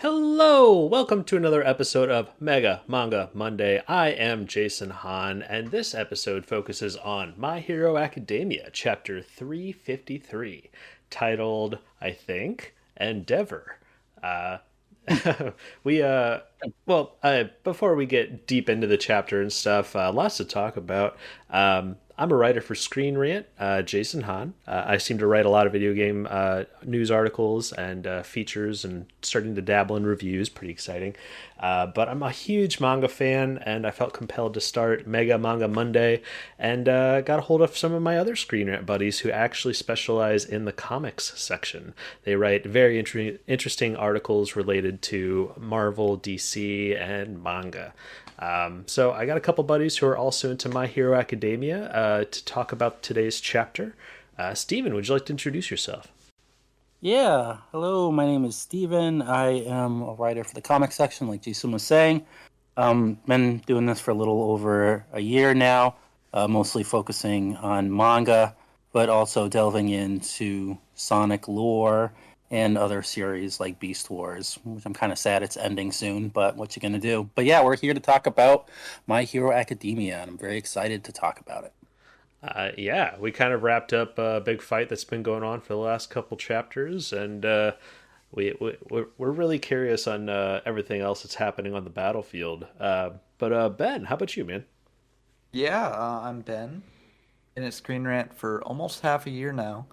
Hello! Welcome to another episode of Mega Manga Monday. I am Jason Hahn, and this episode focuses on My Hero Academia, Chapter 353, titled, I think, Endeavor. Uh, we, Before we get deep into the chapter and stuff, lots to talk about. I'm a writer for Screen Rant, Jason Hahn. I seem to write a lot of video game news articles and features and starting to dabble in reviews. Pretty exciting. But I'm a huge manga fan, and I felt compelled to start Mega Manga Monday and got a hold of some of my other Screen Rant buddies who actually specialize in the comics section. They write very interesting articles related to Marvel, DC, and manga. So I got a couple buddies who are also into My Hero Academia to talk about today's chapter. Steven, would you like to introduce yourself? Yeah, hello, my name is Steven. I am a writer for the comic section, like Jason was saying. Been doing this for a little over a year now, mostly focusing on manga, but also delving into Sonic lore and other series like Beast Wars, which I'm kind of sad it's ending soon, but what you gonna do? But yeah, we're here to talk about My Hero Academia, and I'm very excited to talk about it. Yeah, we kind of wrapped up a big fight that's been going on for the last couple chapters, and we're really curious on everything else that's happening on the battlefield. But Ben, how about you, man? Yeah, I'm Ben, been at Screen Rant for almost half a year now.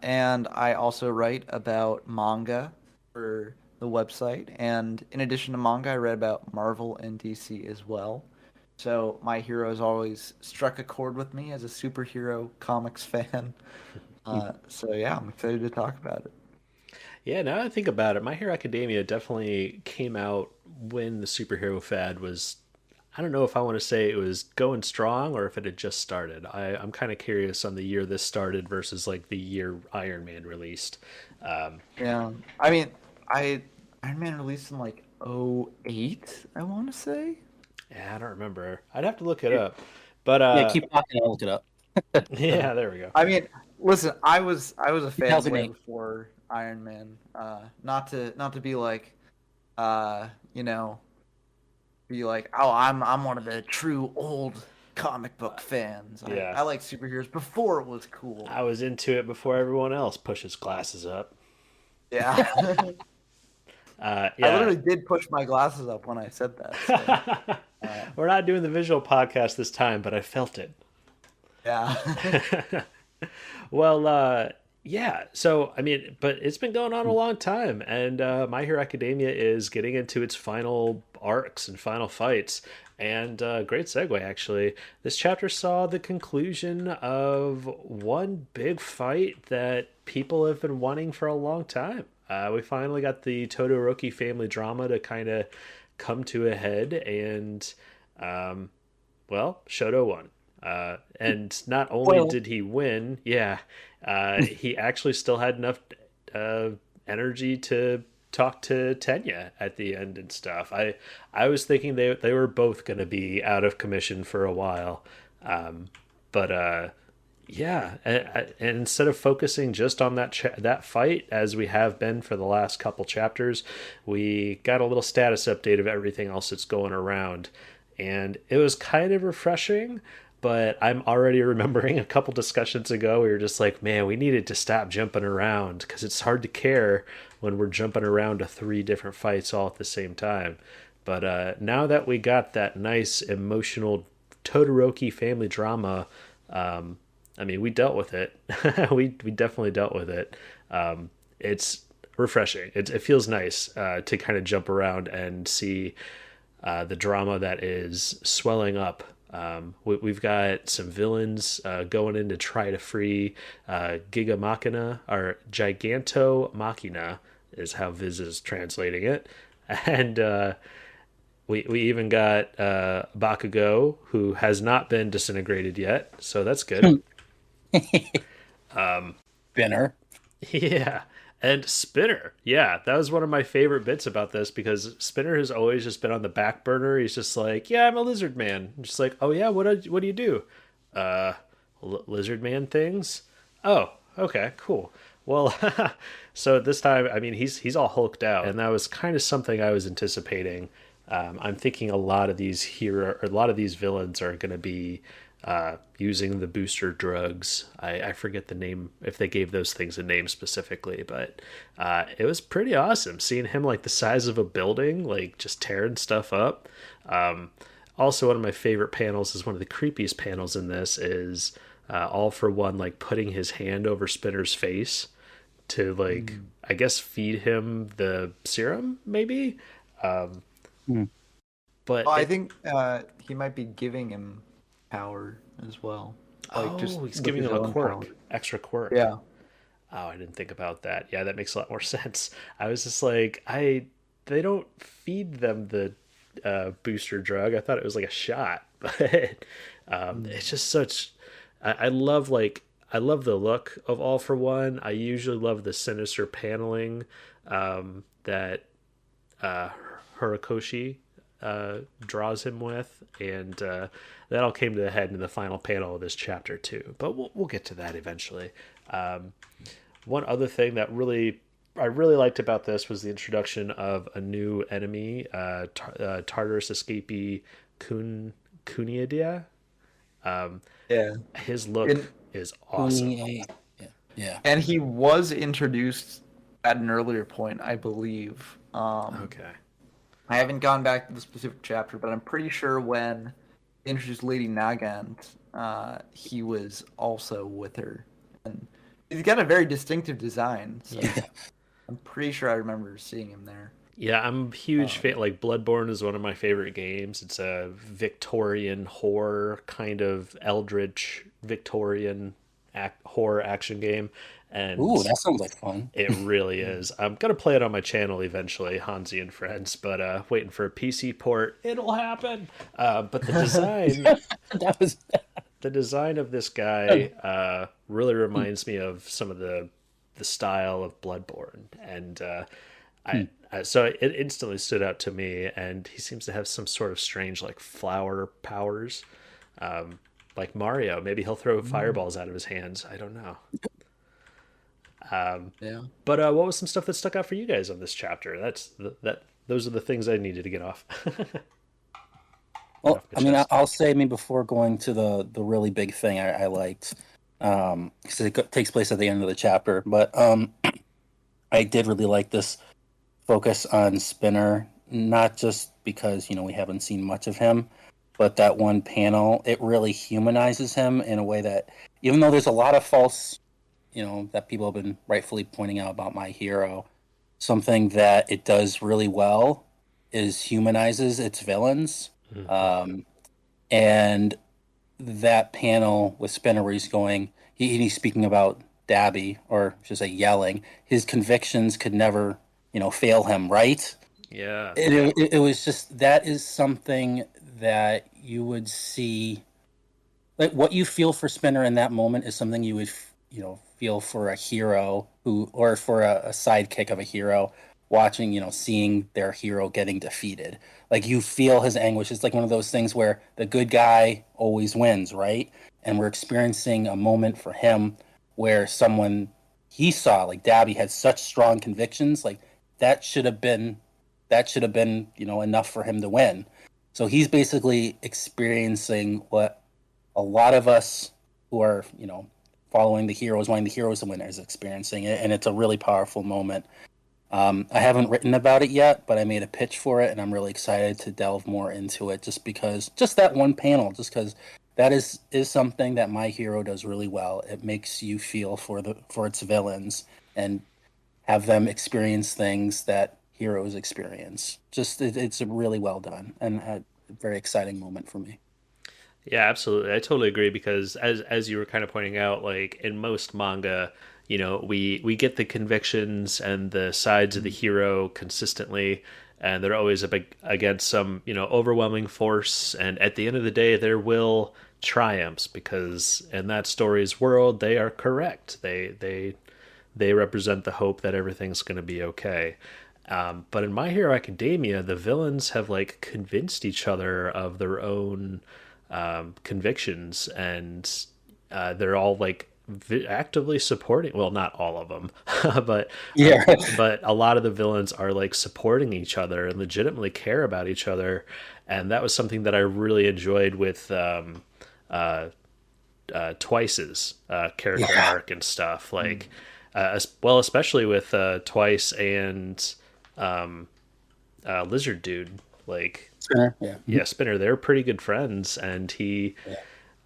And I also write about manga for the website. And in addition to manga, I read about Marvel and DC as well. So My Hero has always struck a chord with me as a superhero comics fan. So yeah, I'm excited to talk about it. Yeah, now I think about it, My Hero Academia definitely came out when the superhero fad was. I don't know if I want to say it was going strong or if it had just started. I'm kind of curious on the year this started versus like the year Iron Man released. Um, Yeah, I mean, I Iron Man released in like '08, I want to say. yeah, I don't remember. I'd have to look it It, up. But Yeah, keep talking, I'll look it up. yeah, there we go. I mean, listen, I was a fan way 2008. before Iron Man. Not to be like, uh, you know, be like, oh, I'm one of the true old comic book fans. I, Yeah, I like superheroes before it was cool. I was into it before everyone else pushes glasses up. Yeah, I Yeah. literally did push my glasses up when I said that. So, uh, We're not doing the visual podcast this time, but I felt it. yeah. Well, yeah. So, I mean, but it's been going on a long time, and My Hero Academia is getting into its final arcs and final fights. And great segue, actually. This chapter saw the conclusion of one big fight that people have been wanting for a long time. We finally got the Todoroki family drama to kind of come to a head, and um, well, Shoto won. And not only Well, did he win, yeah, he actually still had enough uh, energy to talk to Tenya at the end and stuff. I was thinking they were both going to be out of commission for a while, but yeah, and instead of focusing just on that fight as we have been for the last couple chapters, we got a little status update of everything else that's going around, and it was kind of refreshing. But I'm already remembering a couple discussions ago, we were just like, man, we needed to stop jumping around because it's hard to care when we're jumping around to three different fights all at the same time. But now that we got that nice emotional Todoroki family drama, I mean, we dealt with it. We definitely dealt with it. It's refreshing. It feels nice to kind of jump around and see the drama that is swelling up. We've got some villains going in to try to free Giga Machina, or Giganto Machina is how Viz is translating it. And we even got Bakugo, who has not been disintegrated yet, so that's good. Spinner. Yeah. And Spinner. Yeah, that was one of my favorite bits about this because Spinner has always just been on the back burner. He's just like, yeah, I'm a lizard man. I'm just like, oh yeah, what do you do? Uh, lizard man things? Oh, okay, cool. Well, so this time, I mean, he's all hulked out, and that was kind of something I was anticipating. I'm thinking a lot of these villains are going to be using the booster drugs. I forget the name if they gave those things a name specifically, but it was pretty awesome seeing him like the size of a building, like just tearing stuff up. Also, one of my favorite panels is one of the creepiest panels in this is All for One like putting his hand over Spinner's face to like I guess feed him the serum maybe. Um, Mm. but Oh, I it, think he might be giving him power as well, like just he's with giving his him a own power. quirk, extra quirk. Yeah. Oh, I didn't think about that. Yeah, that makes a lot more sense. I was just like, I they don't feed them the booster drug. I thought it was like a shot, but it's just such. I love I love the look of All for One. I usually love the sinister paneling that uh, Horikoshi draws him with, and that all came to the head in the final panel of this chapter too. But we'll get to that eventually. Um, One other thing that I really liked about this was the introduction of a new enemy, Tartarus escapee Kuniadia. Um, Yeah. his look And is awesome. Yeah. Yeah. and he was introduced at an earlier point, I believe. Okay. I haven't gone back to the specific chapter, but I'm pretty sure when they introduced Lady Nagant, he was also with her. And he's got a very distinctive design, so I'm pretty sure I remember seeing him there. Yeah, I'm a huge fan. Like Bloodborne is one of my favorite games. It's a Victorian horror kind of eldritch Victorian horror action game, and Ooh, that sounds like fun. it really is. I'm gonna play it on my channel eventually, Honzy and Friends, but waiting for a PC port. It'll happen. But That was the design of this guy really reminds me of some of the style of Bloodborne, and so it instantly stood out to me. And he seems to have some sort of strange like flower powers, like Mario. Maybe he'll throw fireballs out of his hands. I don't know. Yeah. But what was some stuff that stuck out for you guys on this chapter? That those are the things I needed to get off. Well, off my I mean, chest. I'll say me before going to the really big thing I liked, because takes place at the end of the chapter. But I did really like this focus on Spinner, not just because we haven't seen much of him, but that one panel it really humanizes him in a way that even though there's a lot of false, that people have been rightfully pointing out about My Hero, something that it does really well is humanizes its villains. Um, and that panel with Spinner where he's going, he's speaking about Dabby, or should I say yelling, his convictions could never, fail him, right? Yeah. It was just, that is something that you would see, like what you feel for Spinner in that moment is something you would, feel for a hero or for a sidekick of a hero watching, seeing their hero getting defeated. Like you feel his anguish. It's like one of those things where the good guy always wins, right? And we're experiencing a moment for him where someone he saw, like Dabby, had such strong convictions, like that should have been enough for him to win. So he's basically experiencing what a lot of us who are, following the heroes, wanting the heroes to win, is experiencing it, and it's a really powerful moment. I haven't written about it yet, but I made a pitch for it, and I'm really excited to delve more into it. Just that one panel, just because that is something that My Hero does really well. It makes you feel for its villains and have them experience things that heroes experience. It's really well done and a very exciting moment for me. Yeah, absolutely. I totally agree because as you were kind of pointing out, like in most manga, we get the convictions and the sides of the hero consistently, and they're always against some, overwhelming force, and at the end of the day their will triumphs because in that story's world they are correct. They represent the hope that everything's going to be okay. But in My Hero Academia, the villains have like convinced each other of their own convictions, and they're all like actively supporting, well, not all of them, but Yeah. but a lot of the villains are like supporting each other and legitimately care about each other, and that was something that I really enjoyed with Twice's character Yeah. arc and stuff. Like, well, especially with Twice and Lizard Dude. Like, Spinner. Yeah. yeah, Spinner. They're pretty good friends, and he. Yeah.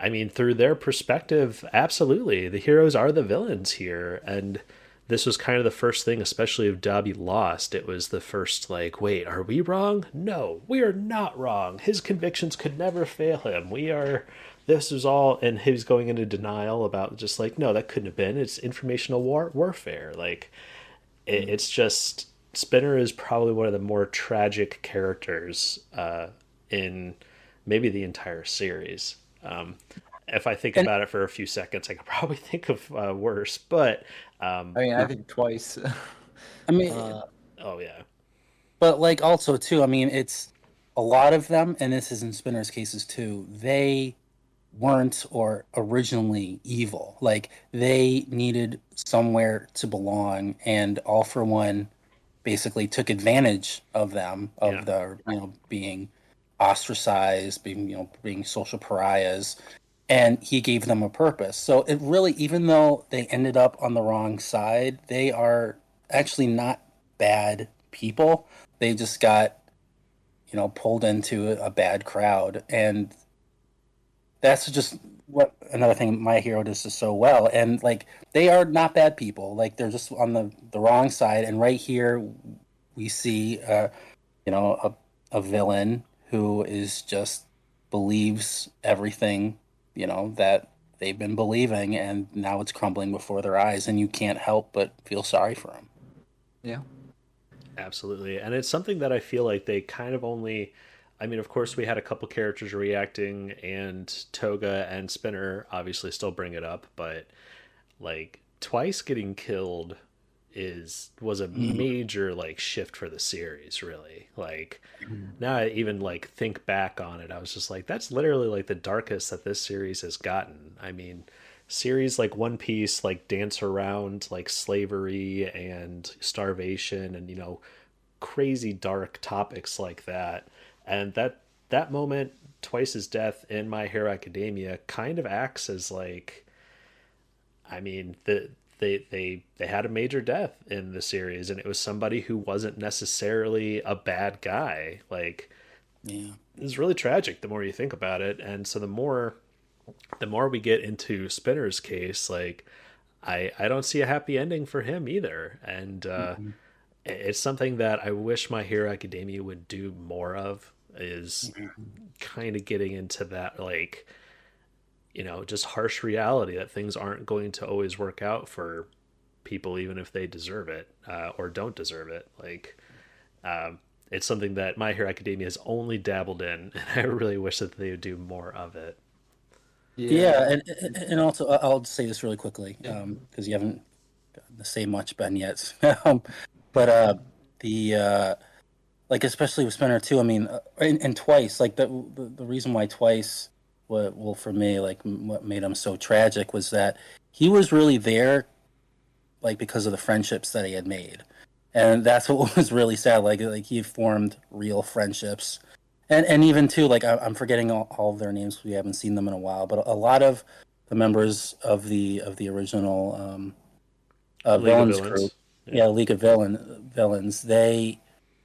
I mean, through their perspective, absolutely, the heroes are the villains here, and this was kind of the first thing, especially if Dobby lost. It was the first, like, wait, are we wrong? No, we are not wrong. His convictions could never fail him. We are. This was all, and he was going into denial about just like, no, that couldn't have been. It's informational warfare. Like, it's just Spinner is probably one of the more tragic characters in maybe the entire series. If I think And about it for a few seconds, I could probably think of worse. But I mean, I think Twice. I mean, uh, oh yeah, but like also too, I mean, it's a lot of them, and this is in Spinner's cases too. They weren't or originally evil. Like they needed somewhere to belong, and All for One basically took advantage of them, yeah, of their being ostracized, being social pariahs, and he gave them a purpose. So it really, even though they ended up on the wrong side, they are actually not bad people. They just got pulled into a bad crowd, and that's just what another thing My Hero does so well. And like they are not bad people. Like they're just on the wrong side. And right here we see you know a villain who is just believes everything that they've been believing, and now it's crumbling before their eyes, and you can't help but feel sorry for him. yeah. absolutely. And it's something that I feel like they kind of only. I mean, of course, we had a couple characters reacting, and Toga and Spinner obviously still bring it up, but like Twice getting killed is was a major like shift for the series, really. Like now I even like think back on it, I was just like, that's literally like the darkest that this series has gotten. I mean, series like One Piece like dance around like slavery and starvation and crazy dark topics like that, and that moment, Twice's death in My Hero Academia, kind of acts as like, I mean, they had a major death in the series, and it was somebody who wasn't necessarily a bad guy. Like, Yeah. it's really tragic the more you think about it. And so the more we get into Spinner's case, like I don't see a happy ending for him either. And Mhm. it's something that I wish My Hero Academia would do more of, is Mhm. kind of getting into that, like, just harsh reality that things aren't going to always work out for people, even if they deserve it or don't deserve it. Like, it's something that My Hero Academia has only dabbled in, and I really wish that they would do more of it. Yeah, Yeah. and also I'll say this really quickly Yeah. because you haven't gotten to say much, Ben, yet. But the like especially with Spinner too. I mean, and Twice, like the reason why Twice, well for me, like what made him so tragic was that he was really there, like because of the friendships that he had made, and that's what was really sad. Like he formed real friendships, and even too, like I'm forgetting all of their names. We haven't seen them in a while, but a lot of the members of the original League of villains group, Villains. Yeah. yeah, League of Villains, they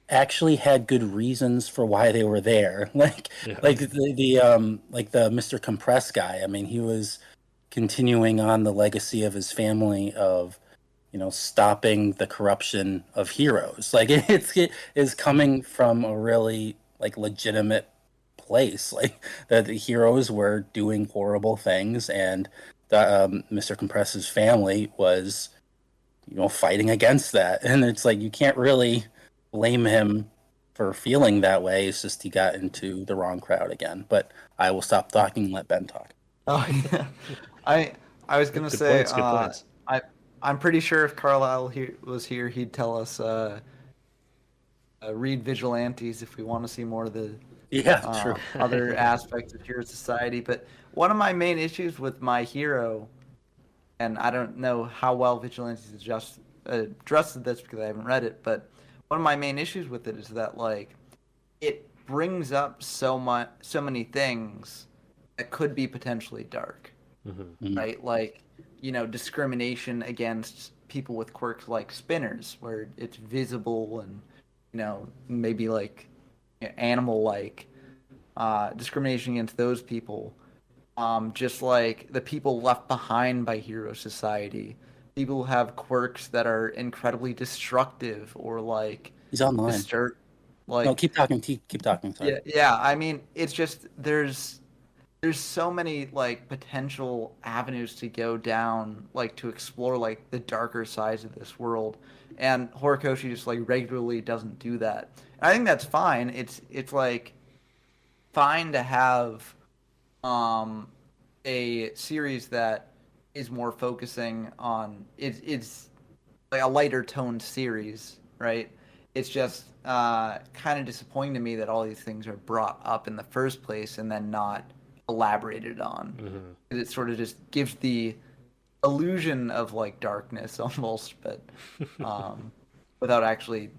actually had good reasons for why they were there. Yeah. Like like the Mr. Compress guy. I mean, he was continuing on the legacy of his family of stopping the corruption of heroes. Like it is coming from a really like legitimate place. Like that the heroes were doing horrible things, and Mr. Compress's family was fighting against that. And it's like you can't really blame him for feeling that way. It's just he got into the wrong crowd again. But I will stop talking and let Ben talk. Oh yeah. I I was gonna Good say points. Good points. I'm pretty sure if Carlisle was here, he'd tell us read Vigilantes if we want to see more of the Yeah, true. other aspects of Hero Society. But one of my main issues with My Hero and I don't know how well Vigilantes addressed this because I haven't read it, but one of my main issues with it is that like it brings up so many things that could be potentially dark, Mm-hmm. right? Like, discrimination against people with quirks like spinners, where it's visible and, maybe like animal like discrimination against those people. Just like the people left behind by Hero Society, people who have quirks that are incredibly destructive or like He's online. disturb, No, like keep talking. Keep talking. Sorry. yeah. I mean, it's just there's so many like potential avenues to go down, like to explore like the darker sides of this world, and Horikoshi just like regularly doesn't do that. And I think that's fine. It's like fine to have um a series that is more focusing on it's like a lighter toned series, right? It's just kind of disappointing to me that all these things are brought up in the first place and then not elaborated on. Mm-hmm. It sort of just gives the illusion of like darkness almost, but without actually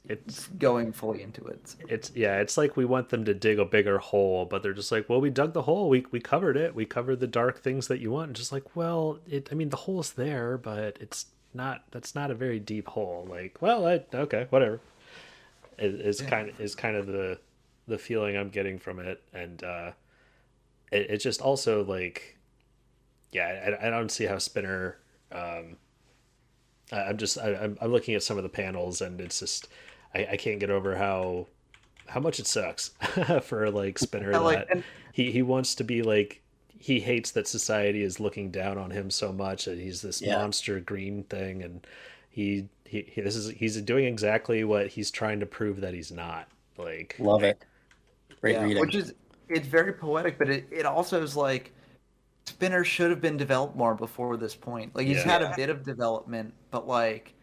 It's going fully into it. So, it's like we want them to dig a bigger hole, but they're just like, well, we dug the hole, we covered it, we covered the dark things that you want. And just like, well, I mean, the hole's there, but that's not a very deep hole. Like, well, okay, whatever. yeah. Is kind of the feeling I'm getting from it, and it's just also like, yeah, I don't see how Spinner. I'm looking at some of the panels, and it's just I can't get over how much it sucks for like Spinner Yeah, like that he wants to be like, he hates that society is looking down on him so much, and he's this Yeah. monster green thing, and he's doing exactly what he's trying to prove that he's not. Like, Love it. Great yeah, reading. which is it's very poetic, but it also is like Spinner should have been developed more before this point. Like he's yeah. had a bit of development, but like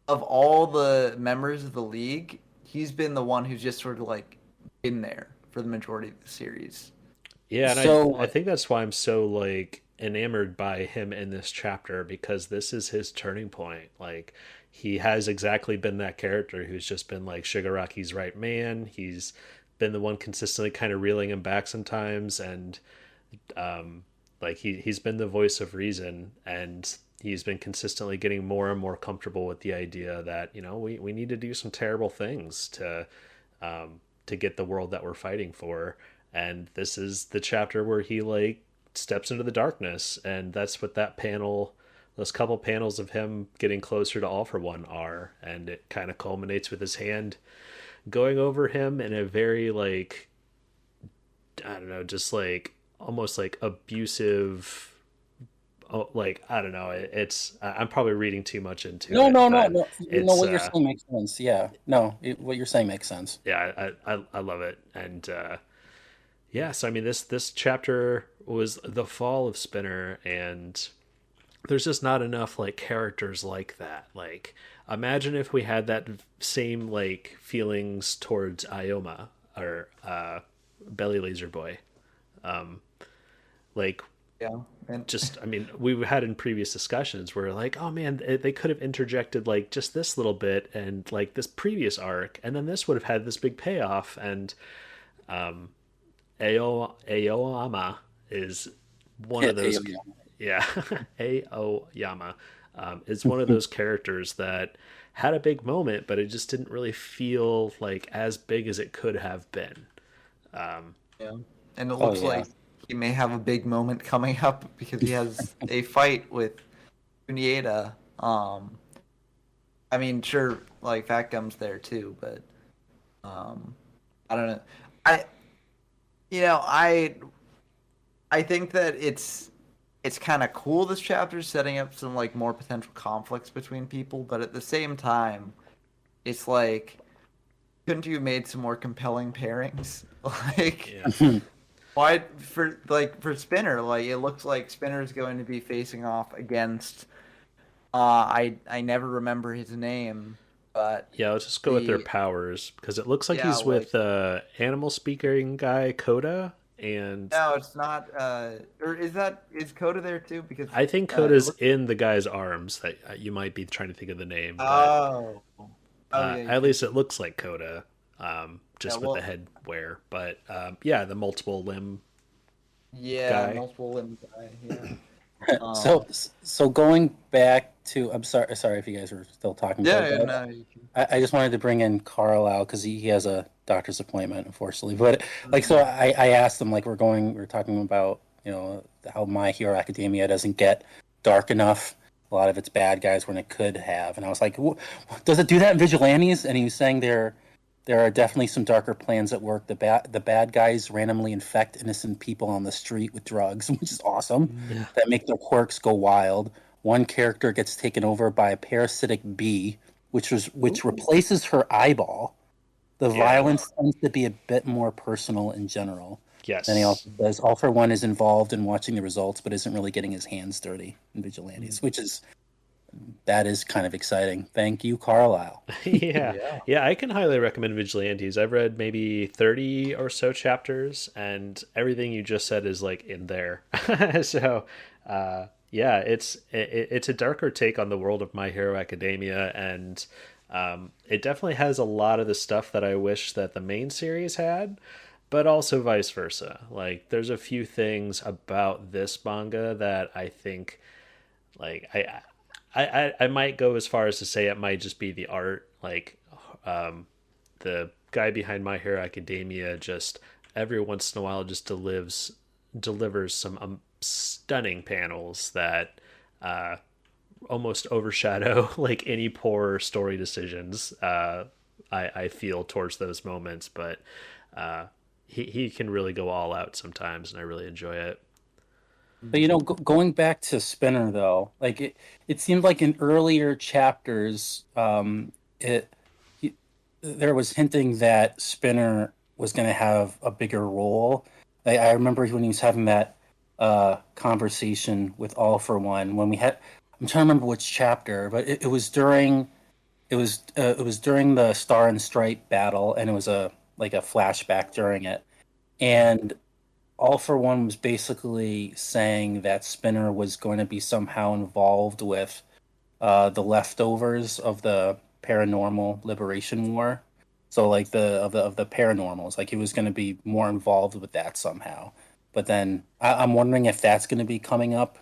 of all the members of the league, he's been the one who's just sort of like been there for the majority of the series. Yeah, and I So think that's why I'm so like enamored by him in this chapter, because this is his turning point. Like, he has exactly been that character who's just been like Shigaraki's right man. He's been the one consistently kind of reeling him back sometimes, and like he's been the voice of reason, and he's been consistently getting more and more comfortable with the idea that, we need to do some terrible things to get the world that we're fighting for. And this is the chapter where he like steps into the darkness, and that's what that panel, those couple panels of him getting closer to All for One are. And it kind of culminates with his hand going over him in a very like, I don't know, just like almost like abusive. Oh, like, I don't know. It's I'm probably reading too much into no, it, no, no, but no. it's What you're saying makes sense. Yeah. No, what you're saying makes sense. yeah, I love it. And yeah, so I mean, this chapter was the fall of Spinner, and there's just not enough like characters like that. Like, imagine if we had that same like feelings towards Ioma, or Belly Laser Boy. Like, Yeah, and just, I mean, we had in previous discussions where like, oh man, they could have interjected like just this little bit and like this previous arc, and then this would have had this big payoff. And um Aoyama is one of those. Yeah. Yeah. Aoyama is one of those characters that had a big moment, but it just didn't really feel like as big as it could have been. yeah, and it Oh looks yeah. like he may have a big moment coming up because he has a fight with Kunieda. I mean, sure, like Fat Gum's there too, but I don't know. I you know I think that it's kind of cool this chapter setting up some like more potential conflicts between people, but at the same time, it's like couldn't you have made some more compelling pairings? Like Yeah. why for Spinner, like it looks like Spinner is going to be facing off against I never remember his name, but Yeah, let's just go with their the powers, because it looks like yeah, he's like with animal speaking guy Coda, and No, it's not. Or is Coda there too? Because I think it Coda's looks. in the guy's arms. That you might be trying to think of the name, but Oh. Oh yeah, you at could. least it looks like Coda, Yeah. just with the Well. headwear. But yeah, the multiple limb Yeah. guy. Multiple limb guy. Yeah. So Um. so going back to, I'm sorry if you guys were still talking, Yeah. but Yeah, no. You can. I just wanted to bring in Carlisle because he has a doctor's appointment, unfortunately. But like, so Mhm. I asked him, like, we're talking about, how My Hero Academia doesn't get dark enough. A lot of its bad guys when it could have, and I was like, does it do that in Vigilantes? And he was saying there are definitely some darker plans at work. The bad guys randomly infect innocent people on the street with drugs, which is awesome. Yeah. That make their quirks go wild. One character gets taken over by a parasitic bee, which Ooh. replaces her eyeball. The Yeah. violence tends to be a bit more personal in general. Then he Yes. also says All for One is involved in watching the results, but isn't really getting his hands dirty in Vigilantes, that is kind of exciting. Thank you, Carlisle. Yeah. Yeah. Yeah, I can highly recommend Vigilantes. I've read maybe 30 or so chapters, and everything you just said is like in there. So, yeah, it's a darker take on the world of My Hero Academia, and it definitely has a lot of the stuff that I wish that the main series had, but also vice versa. Like, there's a few things about this manga that I think, like, I might go as far as to say it might just be the art. Like, the guy behind My Hero Academia just every once in a while just delivers some stunning panels that almost overshadow like any poor story decisions I feel towards those moments. But he can really go all out sometimes, and I really enjoy it. But going back to Spinner though, like it seemed like in earlier chapters, it he, there was hinting that Spinner was going to have a bigger role. I remember when he was having that conversation with All for One when we had. I'm trying to remember which chapter, but it was during it was during the Star and Stripe battle, and it was a flashback during it, and All for One was basically saying that Spinner was going to be somehow involved with the leftovers of the paranormal liberation war. So like the paranormals, like he was going to be more involved with that somehow. But then I'm wondering if that's going to be coming up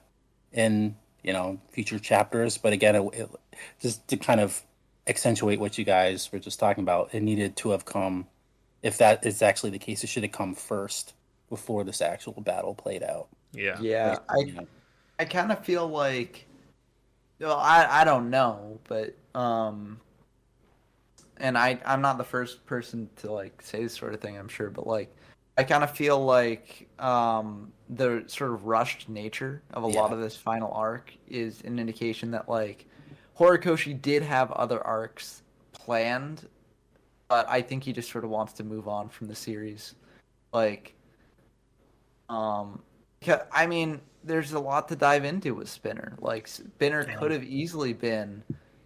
in future chapters. But again, just to kind of accentuate what you guys were just talking about, it needed to have come. If that is actually the case, it should have come first before this actual battle played out. Yeah. Yeah. Like, I kind of feel like. Well, I don't know, but and I'm not the first person to like say this sort of thing, I'm sure, but like I kind of feel like the sort of rushed nature of a lot yeah, of this final arc is an indication that like Horikoshi did have other arcs planned, but I think he just sort of wants to move on from the series. Like um I mean, there's a lot to dive into with Spinner. Like Spinner yeah, could have easily been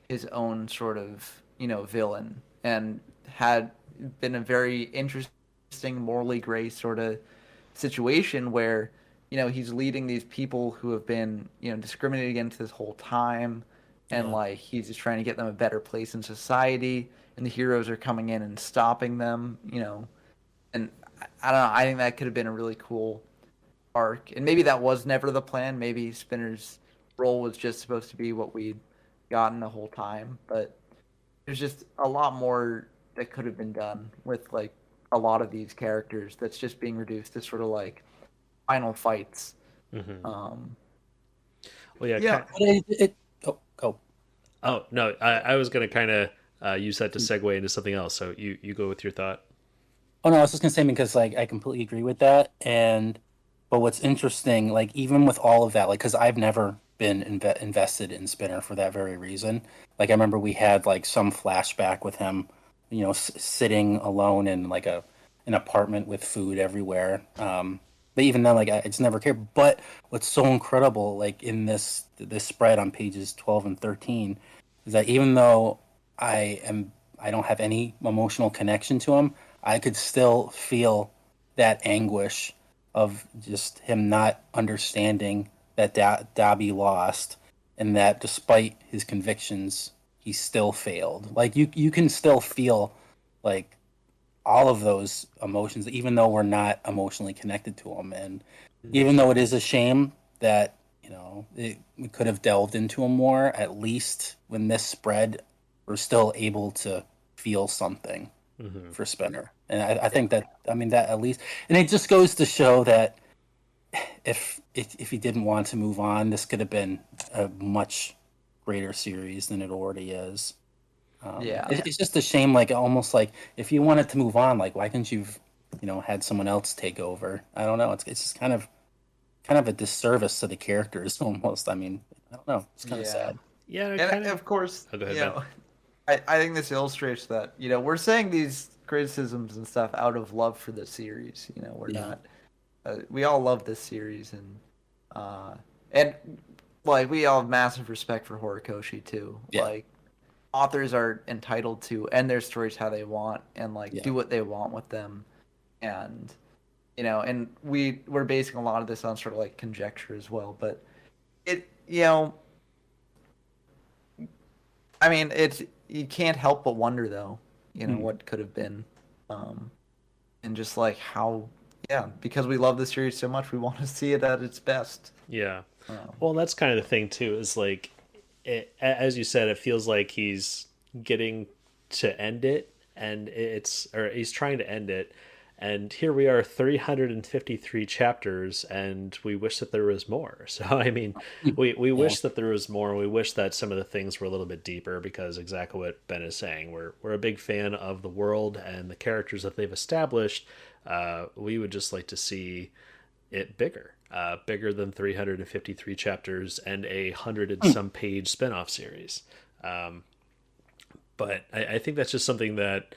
his own sort of, villain and had been a very interesting, morally gray sort of situation where, he's leading these people who have been, discriminated against this whole time, and yeah. like he's just trying to get them a better place in society, and the heroes are coming in and stopping them, and I don't know, I think that could have been a really cool arc, and maybe that was never the plan. Maybe Spinner's role was just supposed to be what we'd gotten the whole time, but there's just a lot more that could have been done with like a lot of these characters that's just being reduced to sort of like final fights. Hmm. Um, Well, yeah. yeah. Oh, Oh no, I was gonna kind of use that to segue into something else. So you go with your thought. oh no, I was just gonna say because like I completely agree with that. And but what's interesting, like even with all of that, like because I've never been invested in Spinner for that very reason. Like I remember we had like some flashback with him, sitting alone in like an apartment with food everywhere. But even then, like I just never cared. But what's so incredible, like in this spread on pages 12 and 13, is that even though I don't have any emotional connection to him, I could still feel that anguish of just him not understanding that Dabi lost, and that despite his convictions, he still failed. Like you can still feel like all of those emotions, even though we're not emotionally connected to them, and even though it is a shame that we could have delved into them more. At least when this spread, we're still able to feel something for Spinner, and I think that that at least, and it just goes to show that if he didn't want to move on, this could have been a much greater series than it already is. Yeah. It's just a shame, like almost like if you wanted to move on, like why couldn't you've had someone else take over? I don't know. It's just kind of a disservice to the characters almost. I mean, I don't know. It's kind of Yeah. sad. Yeah, it And kind of. of course, Oh, go ahead, Ben. I think this illustrates that, we're saying these criticisms and stuff out of love for the series. We're not, we all love this series, and like we all have massive respect for Horikoshi too. Yeah. Like, authors are entitled to end their stories how they want and do what they want with them, and and we're basing a lot of this on sort of like conjecture as well, but it I mean, it's, you can't help but wonder though, what could have been, and just like how, because we love the series so much, we want to see it at its best. Yeah. Well, that's kind of the thing too. Is like, as you said, it feels like he's getting to end it, and or he's trying to end it, and here we are, 353 chapters, and we wish that there was more. So I mean, we wish that there was more. We wish that some of the things were a little bit deeper, because exactly what Ben is saying, we're a big fan of the world and the characters that they've established. We would just like to see it bigger. Bigger than 353 chapters and a 100 and some page spin-off series. But I think that's just something that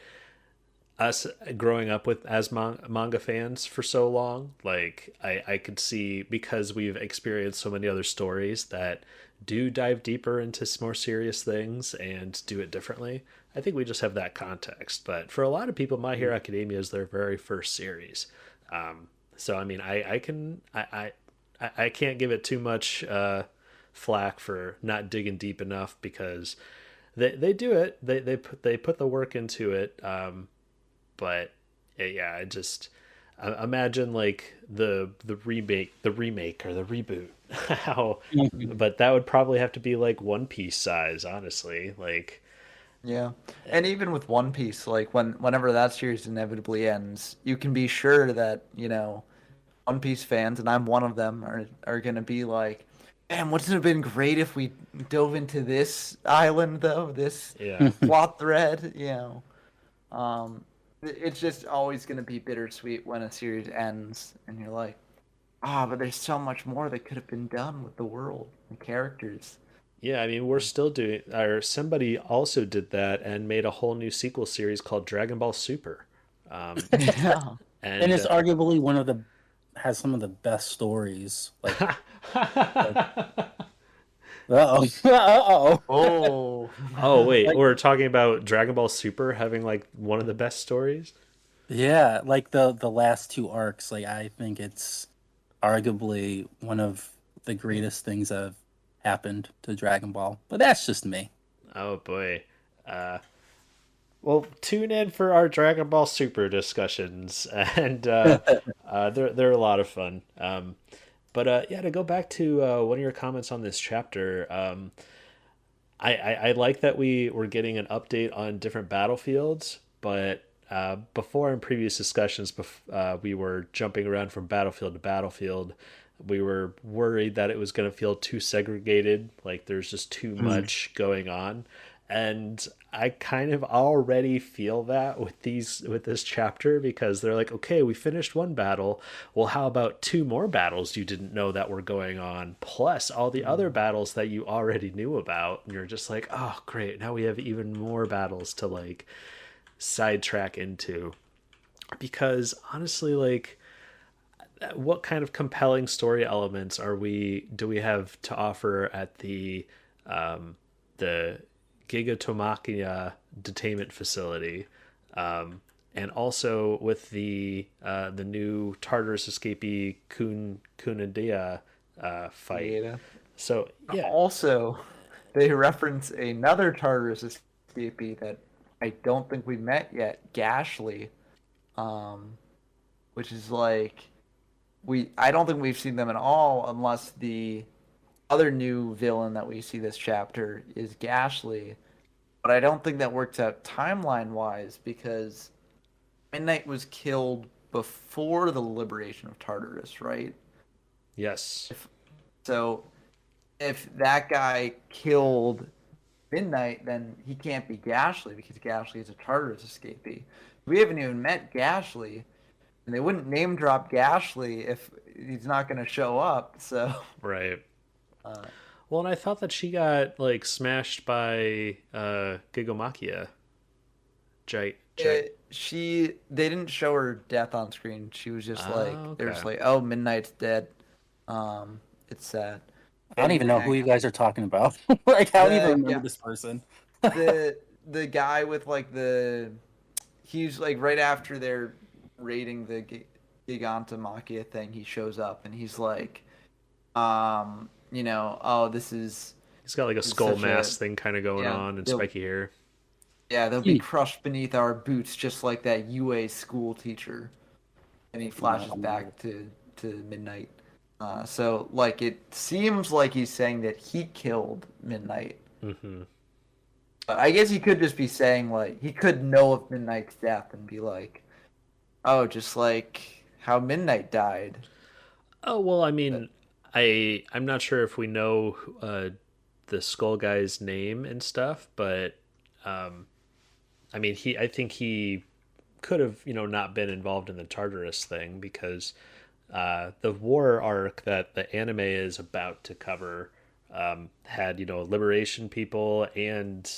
us growing up with as manga fans for so long, like I could see, because we've experienced so many other stories that do dive deeper into more serious things and do it differently. I think we just have that context. But for a lot of people, My Hero Academia is their very first series. So I mean, I can't give it too much flack for not digging deep enough, because they do it. They put the work into it. But yeah, I just imagine like the remake or the reboot. How, but that would probably have to be like One Piece size, honestly. Like, Yeah, and even with One Piece, like whenever that series inevitably ends, you can be sure that One Piece fans, and I'm one of them, are gonna be like, "Man, wouldn't it have been great if we dove into this island though, this yeah. plot thread?" It's just always gonna be bittersweet when a series ends, and you're like, but there's so much more that could have been done with the world and characters. Yeah, I mean, we're still doing, or somebody also did that and made a whole new sequel series called Dragon Ball Super. Yeah. And And it's arguably has some of the best stories. Like, uh-oh. Uh-oh. Oh. oh wait, Like, we're talking about Dragon Ball Super having like one of the best stories. yeah, like the last two arcs, like I think it's arguably one of the greatest things that have happened to Dragon Ball. But that's just me. Oh boy. Well, tune in for our Dragon Ball Super discussions, and they're a lot of fun. But yeah, to go back to one of your comments on this chapter, I like that we were getting an update on different battlefields, but before, in previous discussions, we were jumping around from battlefield to battlefield. We were worried that it was going to feel too segregated, like there's just too much going on. And I kind of already feel that with this chapter, because they're like, okay, we finished one battle. Well, how about two more battles you didn't know that were going on, plus all the other battles that you already knew about? And you're just like, oh, great, now we have even more battles to like sidetrack into. Because honestly, like, what kind of compelling story elements do we have to offer at the Gigatomakia detainment facility? and also with the new Tartarus escapee Kunadia fight. Yeah. So yeah, Also, they reference another Tartarus escapee that I don't think we met yet, Gashly, um, which is like I don't think we've seen them at all unless the other new villain that we see this chapter is Gashly. But I don't think that works out timeline wise because Midnight was killed before the liberation of Tartarus, right? yes, So if that guy killed Midnight, then he can't be Gashly because Gashly is a Tartarus escapee. We haven't even met Gashly, and they wouldn't name drop Gashly if he's not going to show up. So, right. uh, Well, and I thought that she got like smashed by Gigomakia. they didn't show her death on screen. She was just like they're just Okay. like, oh, Midnight's dead. It's sad. I don't And even know who you guys are talking about. Like, I don't even remember this person. the guy with like he's like right after they're raiding the Gigantomachia thing, he shows up and he's like, oh, this is He's got like a skull mask thing kind of going on and spiky hair. yeah, they'll be crushed beneath our boots just like that UA school teacher. And he flashes back to Midnight. So like it seems like he's saying that he killed Midnight. Mm-hmm. I guess he could just be saying like he could know of Midnight's death and be like, oh, just like how Midnight died. Oh well, I mean, I'm not sure if we know the skull guy's name and stuff, but I mean, I think he could have not been involved in the Tartarus thing because the war arc that the anime is about to cover had liberation people and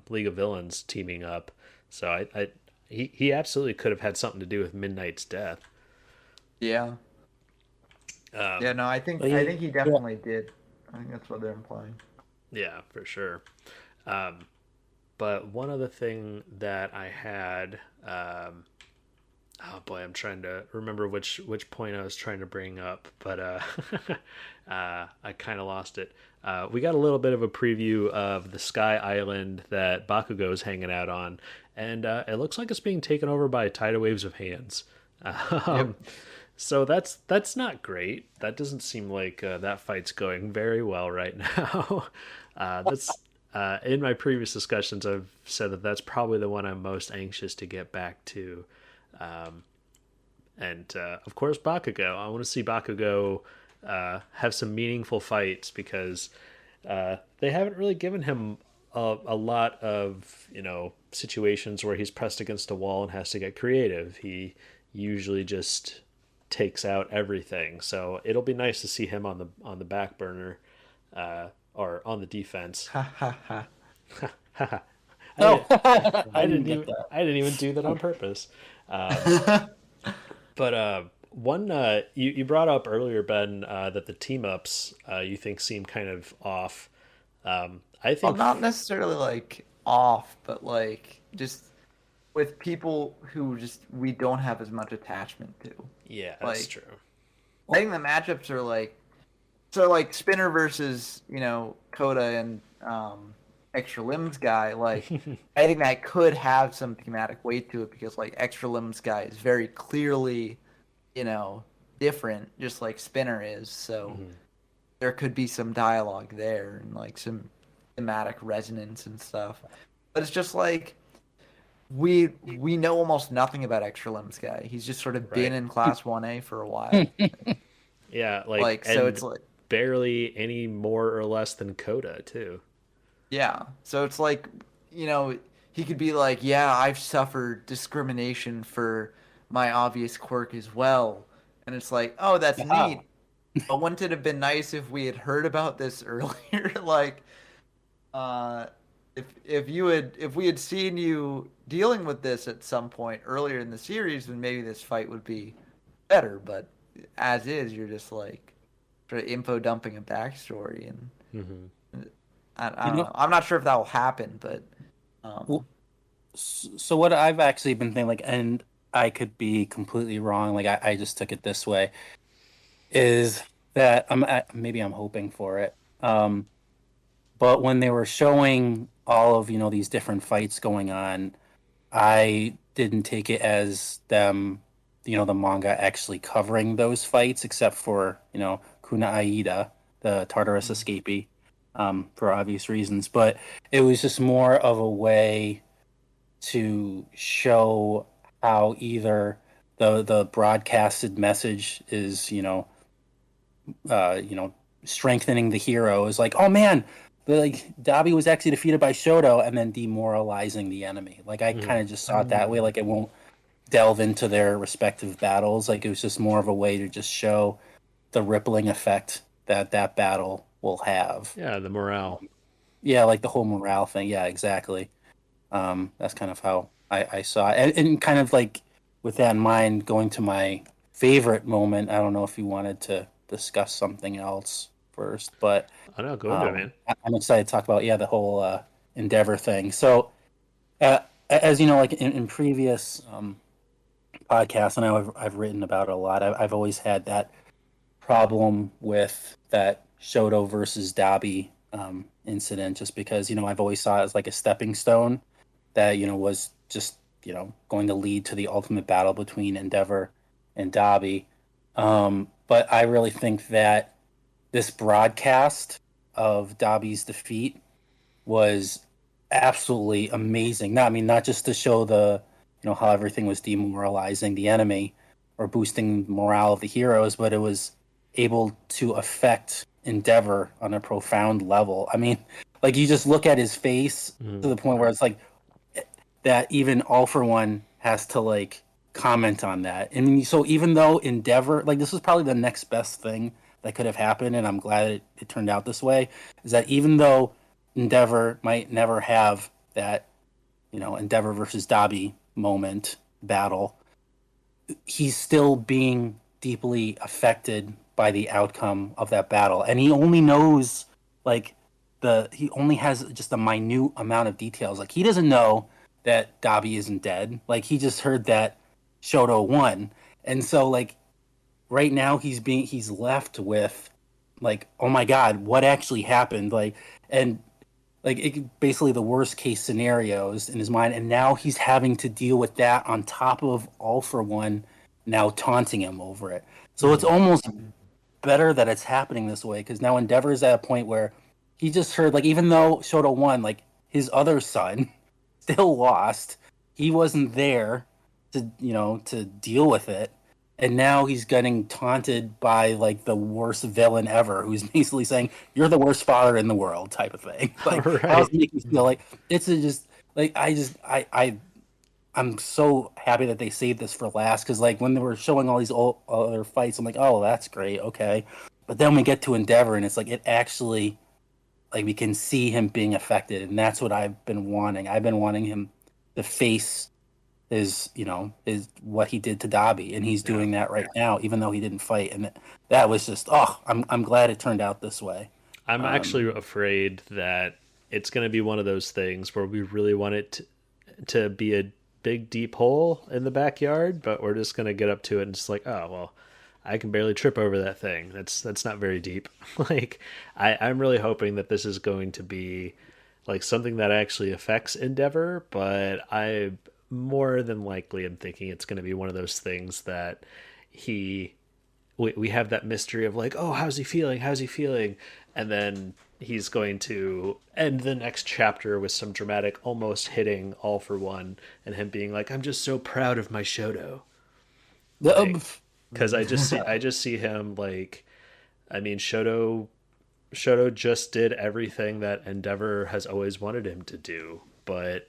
League of Villains teaming up. So he absolutely could have had something to do with Midnight's death. Yeah. Yeah. No, I think he definitely did. I think that's what they're implying. Yeah, for sure. But one other thing that I had, oh boy, I'm trying to remember which point I was trying to bring up, but I kind of lost it. We got a little bit of a preview of the Sky Island that Bakugo's hanging out on, and it looks like it's being taken over by tidal waves of hands. Yep. So that's not great. That doesn't seem like that fight's going very well right now. That's in my previous discussions, I've said that that's probably the one I'm most anxious to get back to. And of course, Bakugo. I want to see Bakugo have some meaningful fights because they haven't really given him a lot of situations where he's pressed against a wall and has to get creative. He usually just takes out everything. So it'll be nice to see him on the back burner or on the defense. I didn't even do that on purpose. But one you brought up earlier, Ben, that the team ups you think seem kind of off. I think not necessarily like off, but like just with people who just we don't have as much attachment to. Yeah, that's true. I think the matchups are like Spinner versus Coda and Extra Limbs guy. Like I think that could have some thematic weight to it because like Extra Limbs guy is very clearly different, just like Spinner is. So there could be some dialogue there and like some thematic resonance and stuff. But it's just like we know almost nothing about Extra Limbs guy. He's just sort of been in Class 1A for a while. Yeah, like so it's like barely any more or less than Coda too. Yeah, so it's like he could be like, yeah, I've suffered discrimination for my obvious quirk as well, and it's like, oh, that's neat. But wouldn't it have been nice if we had heard about this earlier? Like, if we had seen you dealing with this at some point earlier in the series, then maybe this fight would be better. But as is, you're just like sort of info dumping a backstory, and I don't know. I'm not sure if that will happen, but So what I've actually been thinking, like, and I could be completely wrong. Like, I just took it this way, is that maybe I'm hoping for it. But when they were showing all of these different fights going on, I didn't take it as them, the manga actually covering those fights, except for Kuna Aida, the Tartarus escapee, for obvious reasons. But it was just more of a way to show how either the broadcasted message is strengthening the hero is like, oh man, like Dabi was actually defeated by Shoto, and then demoralizing the enemy. Like I kind of just saw it that way. Like it won't delve into their respective battles. Like it was just more of a way to just show the rippling effect that that battle will have. Yeah, the morale. Yeah, like the whole morale thing. Yeah, exactly. That's kind of how I saw it. And kind of like with that in mind, going to my favorite moment, I don't know if you wanted to discuss something else first, but I know, go into it, man. I'm excited to talk about, yeah, the whole Endeavor thing. So, as you know, like in previous podcasts, and I've written about it a lot, I've always had that problem with that Shoto versus Dabi incident, just because, I've always saw it as like a stepping stone that was just going to lead to the ultimate battle between Endeavor and Dabi. But I really think that this broadcast of Dabi's defeat was absolutely amazing. I mean, not just to show the how everything was demoralizing the enemy or boosting morale of the heroes, but it was able to affect Endeavor on a profound level. I mean, like you just look at his face to the point where it's like that even All For One has to like comment on that. And so even though Endeavor, like this was probably the next best thing that could have happened, and I'm glad it turned out this way, is that even though Endeavor might never have that, Endeavor versus Dabi moment battle, he's still being deeply affected by the outcome of that battle. And he only knows like he only has just a minute amount of details. Like he doesn't know that Dabi isn't dead. Like he just heard that Shoto won. And so like right now he's left with like, oh my god, what actually happened? Like and like basically the worst case scenarios in his mind, and now he's having to deal with that on top of All For One now taunting him over it. So it's almost better that it's happening this way, because now Endeavor's at a point where he just heard, like, even though Shoto won, like his other son still lost. He wasn't there to deal with it, and now he's getting taunted by like the worst villain ever, who's basically saying you're the worst father in the world, type of thing. Like, Right. how does it make you feel? Like, it's just like I'm so happy that they saved this for last, because like when they were showing all these other fights, I'm like, oh, that's great, okay. But then we get to Endeavor, and it's like it actually, like we can see him being affected, and that's what I've been wanting. I've been wanting him to face is what he did to Dabi, and he's doing that right now, even though he didn't fight. And that was just I'm glad it turned out this way. I'm actually afraid that it's going to be one of those things where we really want it to be a big deep hole in the backyard, but we're just going to get up to it and just like, oh well, I can barely trip over that thing. That's not very deep. Like I'm really hoping that this is going to be like something that actually affects Endeavor, but I more than likely am thinking it's going to be one of those things that we have that mystery of like, oh, how's he feeling? How's he feeling? And then he's going to end the next chapter with some dramatic almost hitting All For One and him being like, I'm just so proud of my Shoto. Because I just see him like, I mean, Shoto just did everything that Endeavor has always wanted him to do, but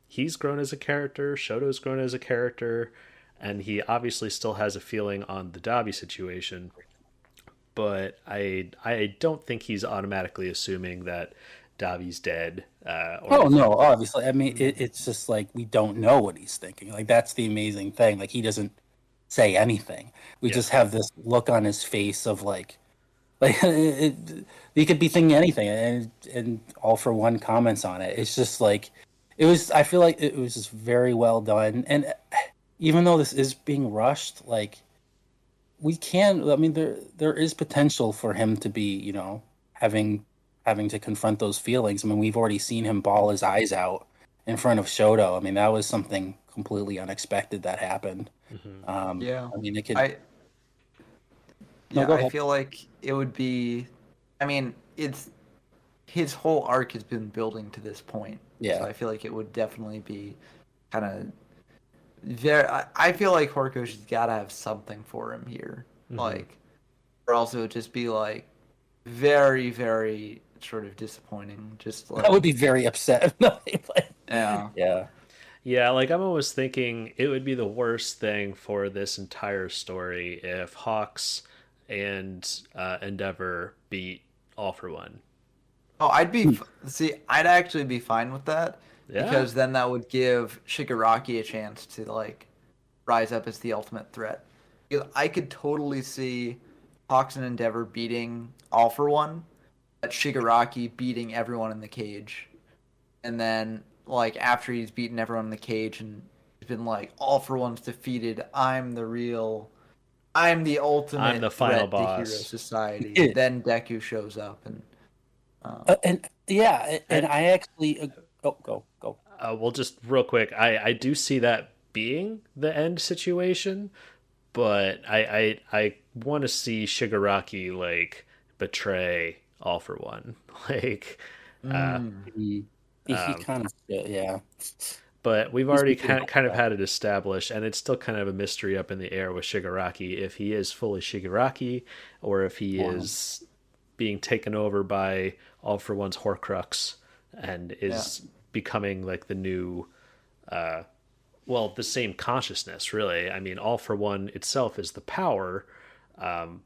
he's grown as a character. Shoto's grown as a character, and he obviously still has a feeling on the Dabi situation. But I don't think he's automatically assuming that Dabi's dead. Oh no, obviously. I mean, it's just like we don't know what he's thinking. Like that's the amazing thing. Like he doesn't say anything. We just have this look on his face of like he could be thinking anything, and All For One comments on it. It's just like it was. I feel like it was just very well done, and even though this is being rushed, like we can. I mean, there is potential for him to be, having having to confront those feelings. I mean, we've already seen him bawl his eyes out in front of Shoto. I mean, that was something completely unexpected that happened. Hmm. Yeah. I mean, it could. I No, yeah, go I ahead. feel like it would be. I mean, it's his whole arc has been building to this point, so Yeah. I feel like it would definitely be kind of very. I feel like Horikoshi's got to have something for him here, Hmm. like, or else it would just be like very, very sort of disappointing. Just I would like, be very upset. No, but yeah, yeah. Yeah, like I'm almost thinking it would be the worst thing for this entire story if Hawks and Endeavor beat All for One. oh, see, I'd actually be fine with that Yeah, because then that would give Shigaraki a chance to like rise up as the ultimate threat. Because I could totally see Hawks and Endeavor beating All for One, but Shigaraki beating everyone in the cage, and then like after he's beaten everyone in the cage and he's been like All for One's defeated, I'm the I'm the ultimate final threat to Hero boss. Society. Then Deku shows up and And yeah, and And I actually go. well, just real quick, I do see that being the end situation, but I want to see Shigaraki like betray All for One, like. Uh, mm, He um, kind of yeah. but we've He's already been pretty kind bad kind of about had it established, and it's still kind of a mystery up in the air with Shigaraki if he is fully Shigaraki or if he it. is being taken over by All for One's Horcrux and yeah. is becoming like the new, well, the same consciousness, really. I mean, All for One itself is the power, and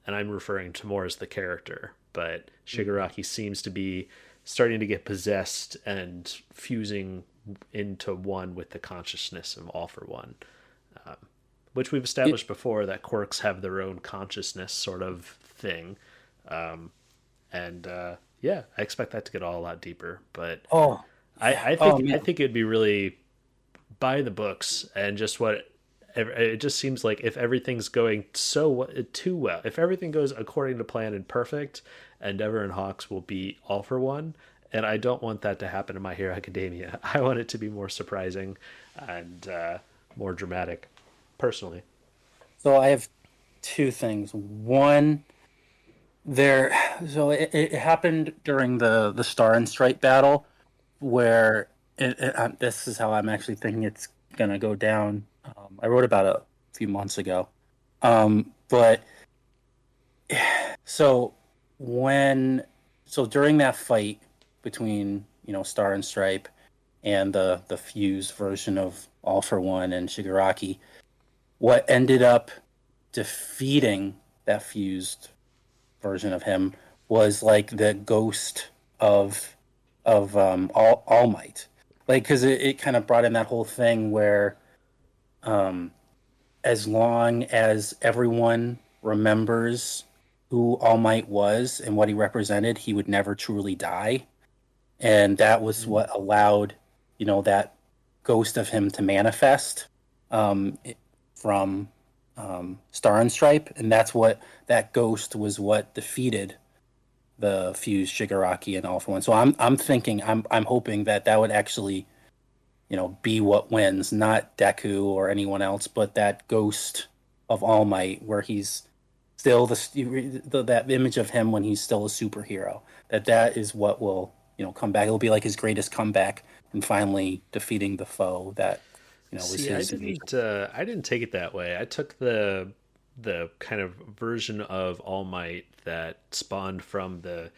I'm referring to more as the character, but Shigaraki seems to be starting to get possessed and fusing into one with the consciousness of All for One, which we've It, established before that quirks have their own consciousness sort of thing. And yeah, I expect that to get all a lot deeper. But oh yeah. I Oh think I man. think it'd be really by the books and just what it just seems like if everything's going too well, if everything goes according to plan and perfect, Endeavor and Hawks will be All for One. And I don't want that to happen in My Hero Academia. I want it to be more surprising and more dramatic, personally. So I have two things. One, there. So it happened during the Star and Stripe battle, where this is how I'm actually thinking it's gonna go down. I wrote about it a few months ago. But so when during that fight between Star and Stripe and the fused version of All for One and Shigaraki, what ended up defeating that fused version of him was like the ghost of All Might, like because it kind of brought in that whole thing where um, as long as everyone remembers who All Might was and what he represented, he would never truly die. And that was what allowed, that ghost of him to manifest um, from Star and Stripe. And that ghost was what defeated the fused Shigaraki and All for One. So I'm hoping that would actually be what wins, not Deku or anyone else, but that ghost of All Might, where he's still that image of him when he's still a superhero. That is what will come back. It'll be like his greatest comeback and finally defeating the foe that was See, his. I didn't take it that way. I took the kind of version of All Might that spawned from the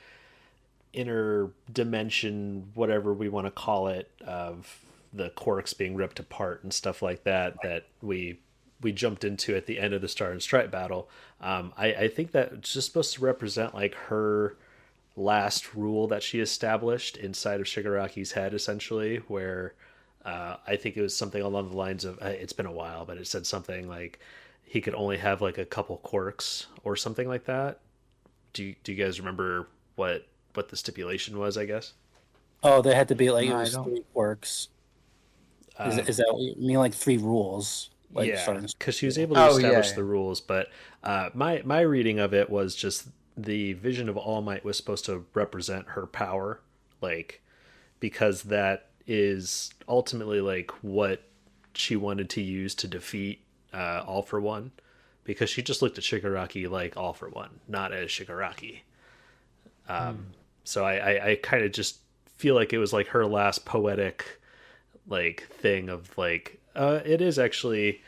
inner dimension, whatever we want to call it, of the Quarks being ripped apart and stuff like that. That we jumped into at the end of the Star and Stripe battle. I think that it's just supposed to represent like her last rule that she established inside of Shigaraki's head, essentially, where I think it was something along the lines of it's been a while, but it said something like he could only have like a couple quirks or something like that. Do you guys remember what the stipulation was? I guess. Oh, they had to be like it No, I was don't. three quirks. Uh, Is that what you mean? Like three rules, like yeah, starting. because she was able to Oh yeah, establish the yeah. rules, but my reading of it was just the vision of All Might was supposed to represent her power, like because that is ultimately like what she wanted to use to defeat All for One, because she just looked at Shigaraki like All for One, not as Shigaraki. Hmm. So I kind of just feel like it was like her last poetic like thing of like it is actually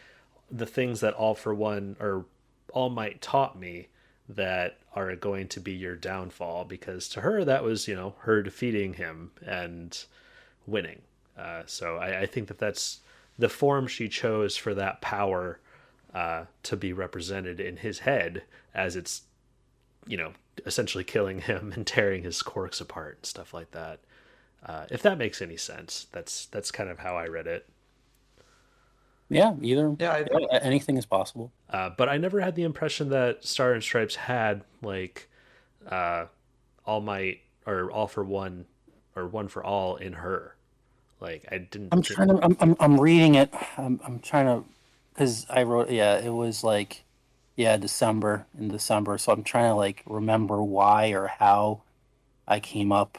the things that All for One or All Might taught me that are going to be your downfall, because to her that was, you know, her defeating him and winning. So I think that that's the form she chose for that power to be represented in his head, as it's, you know, essentially killing him and tearing his corks apart and stuff like that. If that makes any sense, that's kind of how I read it. Yeah, either. Yeah, Yeah, anything is possible. But I never had the impression that Star and Stripes had like uh, All Might or All for One or One for All in her. Like I didn't. I'm trying to. I'm reading it. I'm trying to, because I wrote. Yeah, it was like, yeah, December in December. So I'm trying to like remember why or how I came up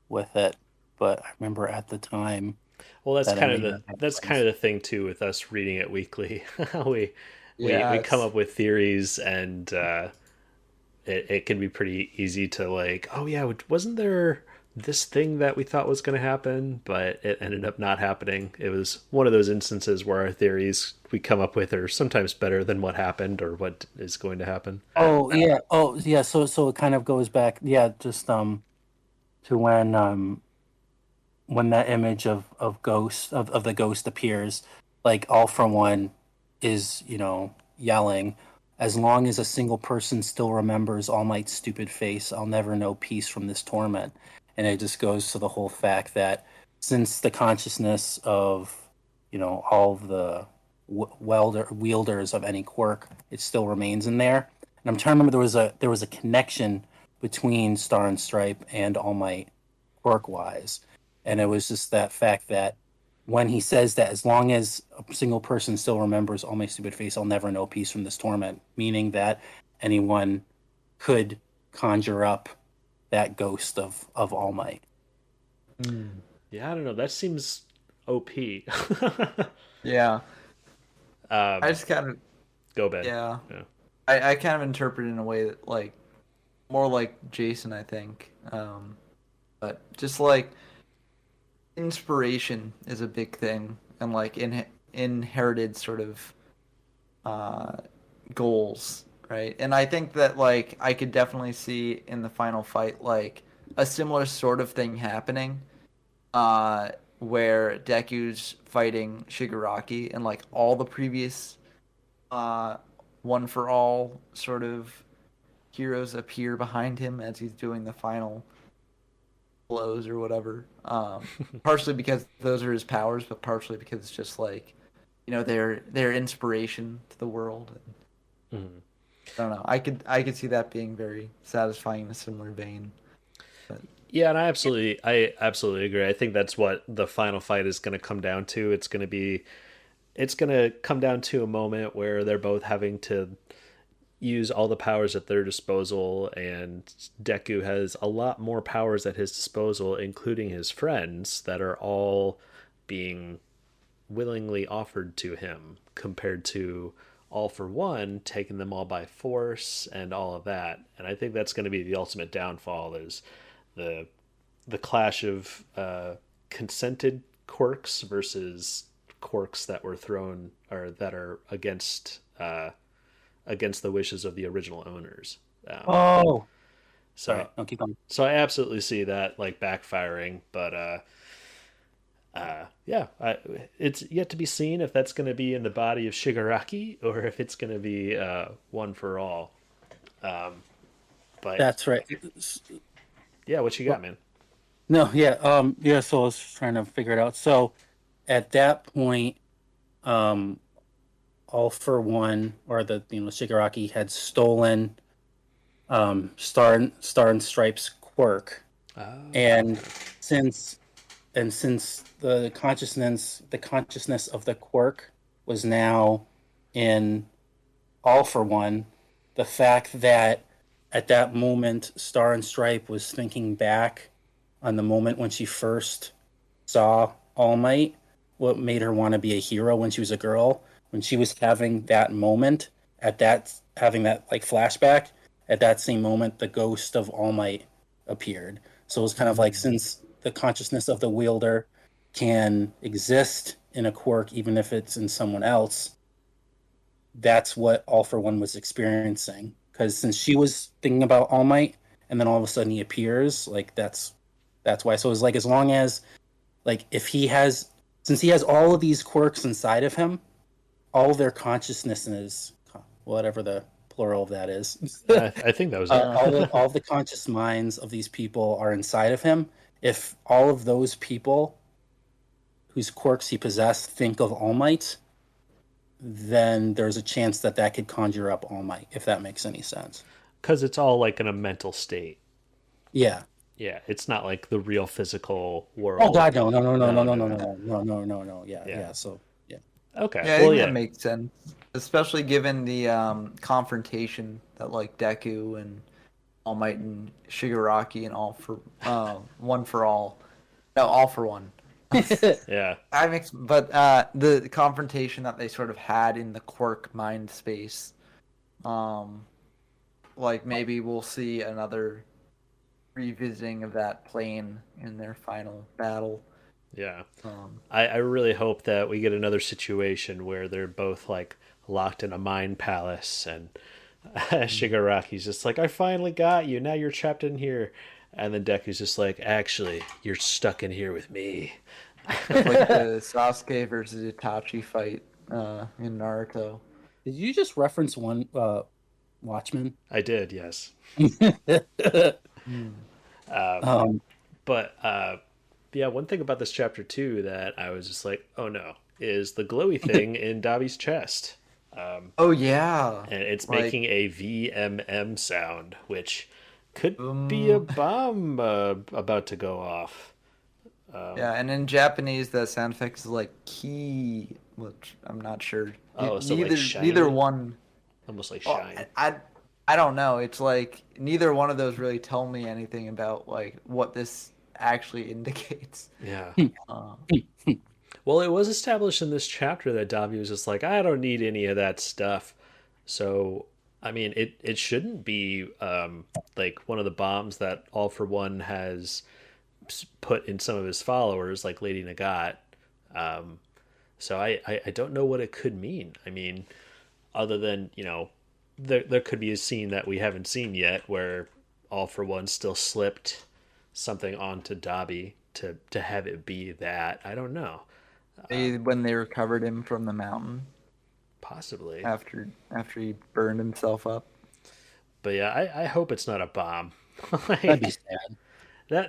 with it. But I remember at the time Well, that's that it kind of made the a that's kind sense. of the thing too with us reading it weekly. we yeah. we come It's up with theories, and it can be pretty easy to like, oh yeah, wasn't there this thing that we thought was going to happen, but it ended up not happening. It was one of those instances where our theories we come up with are sometimes better than what happened or what is going to happen. Oh yeah. Oh yeah. So it kind of goes back. Yeah, just to when that image of ghost of the ghost appears, like All for One is, yelling, as long as a single person still remembers All Might's stupid face, I'll never know peace from this torment. And it just goes to the whole fact that since the consciousness of, all of the wielders of any quirk, it still remains in there. And I'm trying to remember, there was a connection between Star and Stripe and All Might quirk wise, and it was just that fact that when he says that, as long as a single person still remembers all my stupid face, I'll never know peace from this torment, meaning that anyone could conjure up that ghost of All Might. mm, Yeah, I don't know. That seems OP. yeah. I um, just kind of Go Ben. yeah. Yeah. I kind of interpret it in a way that like more like Jason, I think. But just like inspiration is a big thing, and like inherited sort of uh, goals, right? And I think that like I could definitely see in the final fight like a similar sort of thing happening, uh, where Deku's fighting Shigaraki and like all the previous uh, one for all sort of heroes appear behind him as he's doing the final blows or whatever. Partially because those are his powers, but partially because it's just like, their inspiration to the world. Mhm. I don't know. I could see that being very satisfying in a similar vein. But Yeah, and I absolutely agree. I think that's what the final fight is going to come down to. It's going to come down to a moment where they're both having to use all the powers at their disposal, and Deku has a lot more powers at his disposal, including his friends that are all being willingly offered to him, compared to All for One taking them all by force and all of that. And I think that's going to be the ultimate downfall, is the the clash of consented quirks versus quirks that were thrown or that are against the wishes of the original owners. Um, Oh, sorry. so No, keep going. so I absolutely see that like backfiring, but yeah, it's yet to be seen if that's going to be in the body of Shigaraki or if it's going to be One for All. Um, but That's right. yeah, what you got, man? No, yeah, yeah. So I was trying to figure it out. So at that point, um, All for One, or the Shigaraki had stolen Star and Stripes quirk, And since since the consciousness of the quirk was now in All for One, the fact that at that moment Star and Stripe was thinking back on the moment when she first saw All Might, what made her want to be a hero when she was a girl, when she was having that moment, at that having that like flashback, at that same moment the ghost of All Might appeared. So it was kind of like, since the consciousness of the wielder can exist in a quirk even if it's in someone else, that's what All for One was experiencing. Because since she was thinking about All Might, and then all of a sudden he appears, like that's why. So it's like, as long as, like, if he has, since he has all of these quirks inside of him, all their consciousnesses, whatever the plural of that is, I think that was it. all of the conscious minds of these people are inside of him. If all of those people whose quirks he possessed think of All Might, then there's a chance that that could conjure up All Might, if that makes any sense. Because it's all like in a mental state. Yeah. Yeah, it's not like the real physical world. Oh God, no, no, no, no, no, no, no, no, no, no, no, no. Yeah, yeah. So yeah. Okay. Yeah, I Well, think yeah. that makes sense, especially given the confrontation that like Deku and All Might and Shigaraki and All for One for All, no, All for One. Yeah. But the confrontation that they sort of had in the quirk mind space, like maybe we'll see another revisiting of that plane in their final battle. Yeah. I really hope that we get another situation where they're both like locked in a mind palace, and Shigaraki's just like, I finally got you. Now you're trapped in here. And then Deku's just like, actually, you're stuck in here with me. Like the Sasuke versus Itachi fight in Naruto. Did you just reference one Watchmen? I did, yes. Um, But yeah, one thing about this chapter too that I was just like, oh no, is the glowy thing in Dabi's chest. Oh yeah, And it's like, making a VMM sound, which could be a bomb about to go off. yeah, and in Japanese the sound effect is like ki, which I'm not sure. Oh, so like Neither shiny? one. Almost like Well, shine. I don't know. It's like neither one of those really tell me anything about like what this actually indicates. Yeah. Uh, Well, it was established in this chapter that Dabi was just like, I don't need any of that stuff. So, I mean, it shouldn't be like one of the bombs that All for One has put in some of his followers, like Lady Nagat. So I don't know what it could mean. I mean, other than, there could be a scene that we haven't seen yet where All for One still slipped something onto Dabi to have it be that. I don't know. when they recovered him from the mountain Possibly. after he burned himself up. But yeah, I hope it's not a bomb. that'd be sad.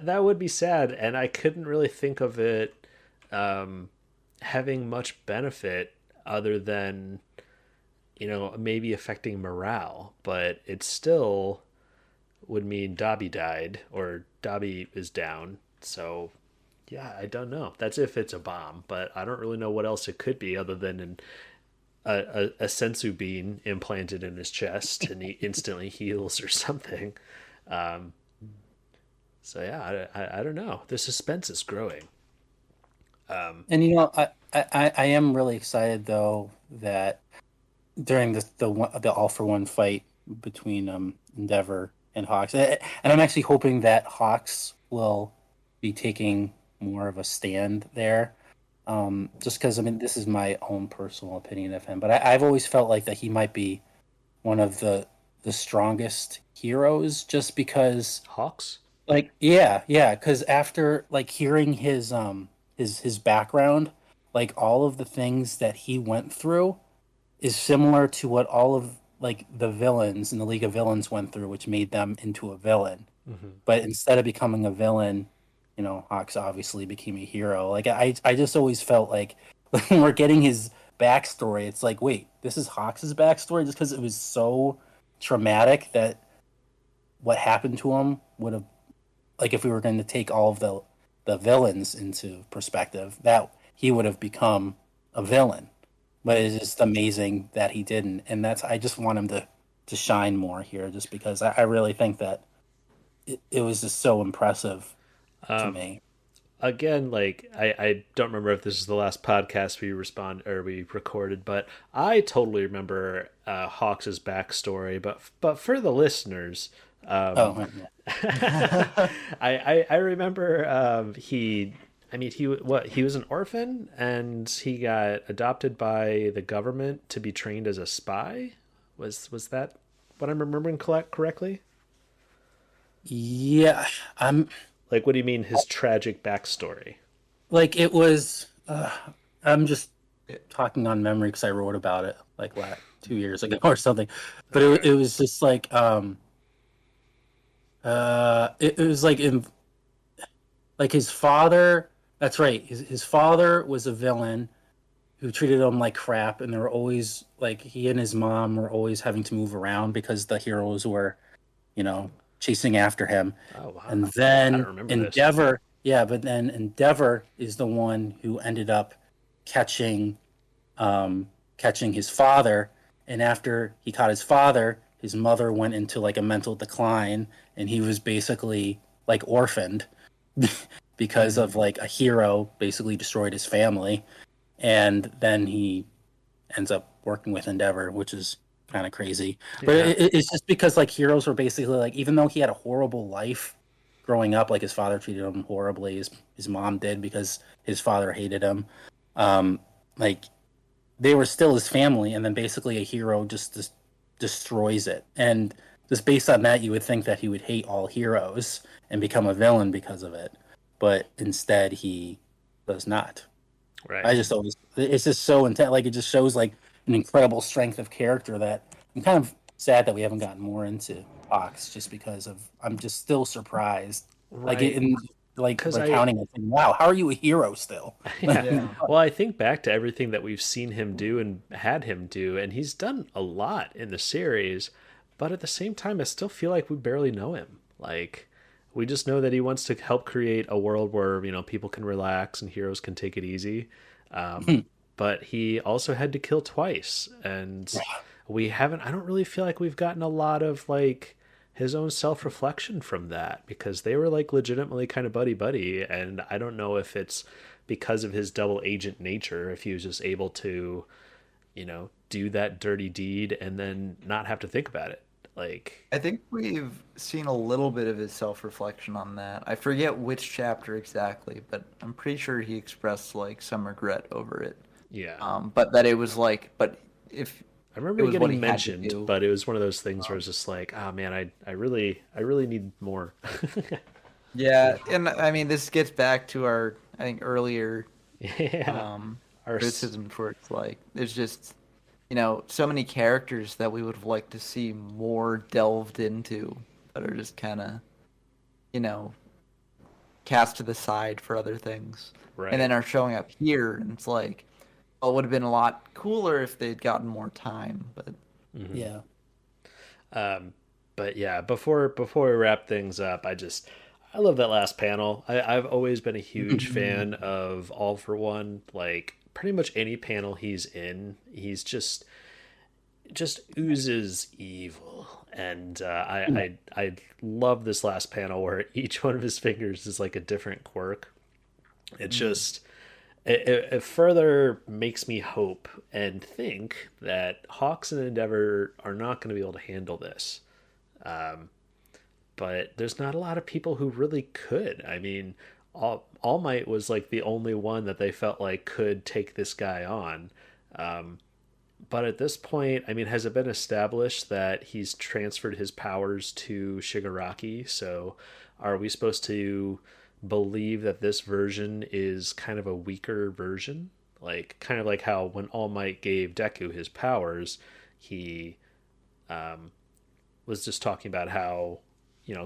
That would be sad, and I couldn't really think of it having much benefit other than maybe affecting morale. But it still would mean Dabi died or Dabi is down. So yeah, I don't know. That's if it's a bomb, but I don't really know what else it could be other than a sensu bean implanted in his chest and he instantly heals or something. So yeah, I don't know. The suspense is growing. And I am really excited though that during the All for One fight between Endeavor and Hawks, and I'm actually hoping that Hawks will be taking more of a stand there. Just because, I mean, this is my own personal opinion of him, but I've always felt like that he might be one of the strongest heroes, just because, Hawks? like, yeah, because after like hearing his background, like all of the things that he went through is similar to what all of like the villains in the League of Villains went through, which made them into a villain. Mm-hmm. But instead of becoming a villain, Hawks obviously became a hero. Like I just always felt like when we're getting his backstory, it's like, wait, this is Hawks's backstory, just because it was so traumatic that what happened to him would have like if we were going to take all of the villains into perspective, that he would have become a villain. But it's just amazing that he didn't, and that's I just want him to shine more here, just because I really think that it was just so impressive to me. Again, like I don't remember if this is the last podcast we recorded, but I totally remember Hawks's backstory. But for the listeners, Oh, yeah. I remember he was an orphan and he got adopted by the government to be trained as a spy. Was that what I'm remembering correctly? Yeah, I'm Like, what do you mean his tragic backstory? like it was. I'm just talking on memory because I wrote about it like 2 years ago or something. But it was just like it was like in like his father. That's right. His father was a villain who treated him like crap, and they were always like he and his mom were always having to move around because the heroes were, you know, chasing after him. Oh wow, And I don't then remember this. Endeavor, yeah, but then Endeavor is the one who ended up catching catching his father, and after he caught his father, his mother went into like a mental decline, and he was basically like orphaned because of like a hero basically destroyed his family, and then he ends up working with Endeavor, which is kind of crazy. But Yeah. it's just because like heroes were basically like, even though he had a horrible life growing up, like his father treated him horribly, his mom did because his father hated him. Like they were still his family, and then basically a hero just destroys it. And just based on that, you would think that he would hate all heroes and become a villain because of it, but instead he does not. Right. I just always it's just so intense. Like it just shows like an incredible strength of character that I'm kind of sad that we haven't gotten more into Fox just because of I'm just still surprised. Like Right. in like Because I recounting it, thinking, wow, how are you a hero still? yeah. Yeah. Well, I think back to everything that we've seen him do and had him do, and he's done a lot in the series, but at the same time, I still feel like we barely know him. Like, we just know that he wants to help create a world where, people can relax and heroes can take it easy. But he also had to kill twice, and I don't really feel like we've gotten a lot of, like, his own self-reflection from that because they were like legitimately kind of buddy buddy, and I don't know if it's because of his double agent nature, if he was just able to do that dirty deed and then not have to think about it, like. I think we've seen a little bit of his self-reflection on that. I forget which chapter exactly, but I'm pretty sure he expressed like some regret over it. Yeah, But that it was like, but if I it remember it was what he getting had to mentioned, do. but it was one of those things where it's just like, oh man, I really need more. Yeah, and I mean this gets back to our I think earlier Yeah, our criticism for it's like there's just so many characters that we would have liked to see more delved into that are just kind of you know cast to the side for other things, and right. then are showing up here, and it's like, oh, it would have been a lot cooler if they'd gotten more time, but Yeah. But yeah, before we wrap things up, I love that last panel. I've always been a huge fan of All for One. Like pretty much any panel he's in, he's just oozes evil. And I love this last panel where each one of his fingers is like a different quirk. It just it further makes me hope and think that Hawks and Endeavor are not going to be able to handle this. But there's not a lot of people who really could. I mean, All Might was like the only one that they felt like could take this guy on. But at this point, I mean, has it been established that he's transferred his powers to Shigaraki? So are we supposed to believe that this version is kind of a weaker version? Like, kind of like how when All Might gave Deku his powers, he was just talking about how,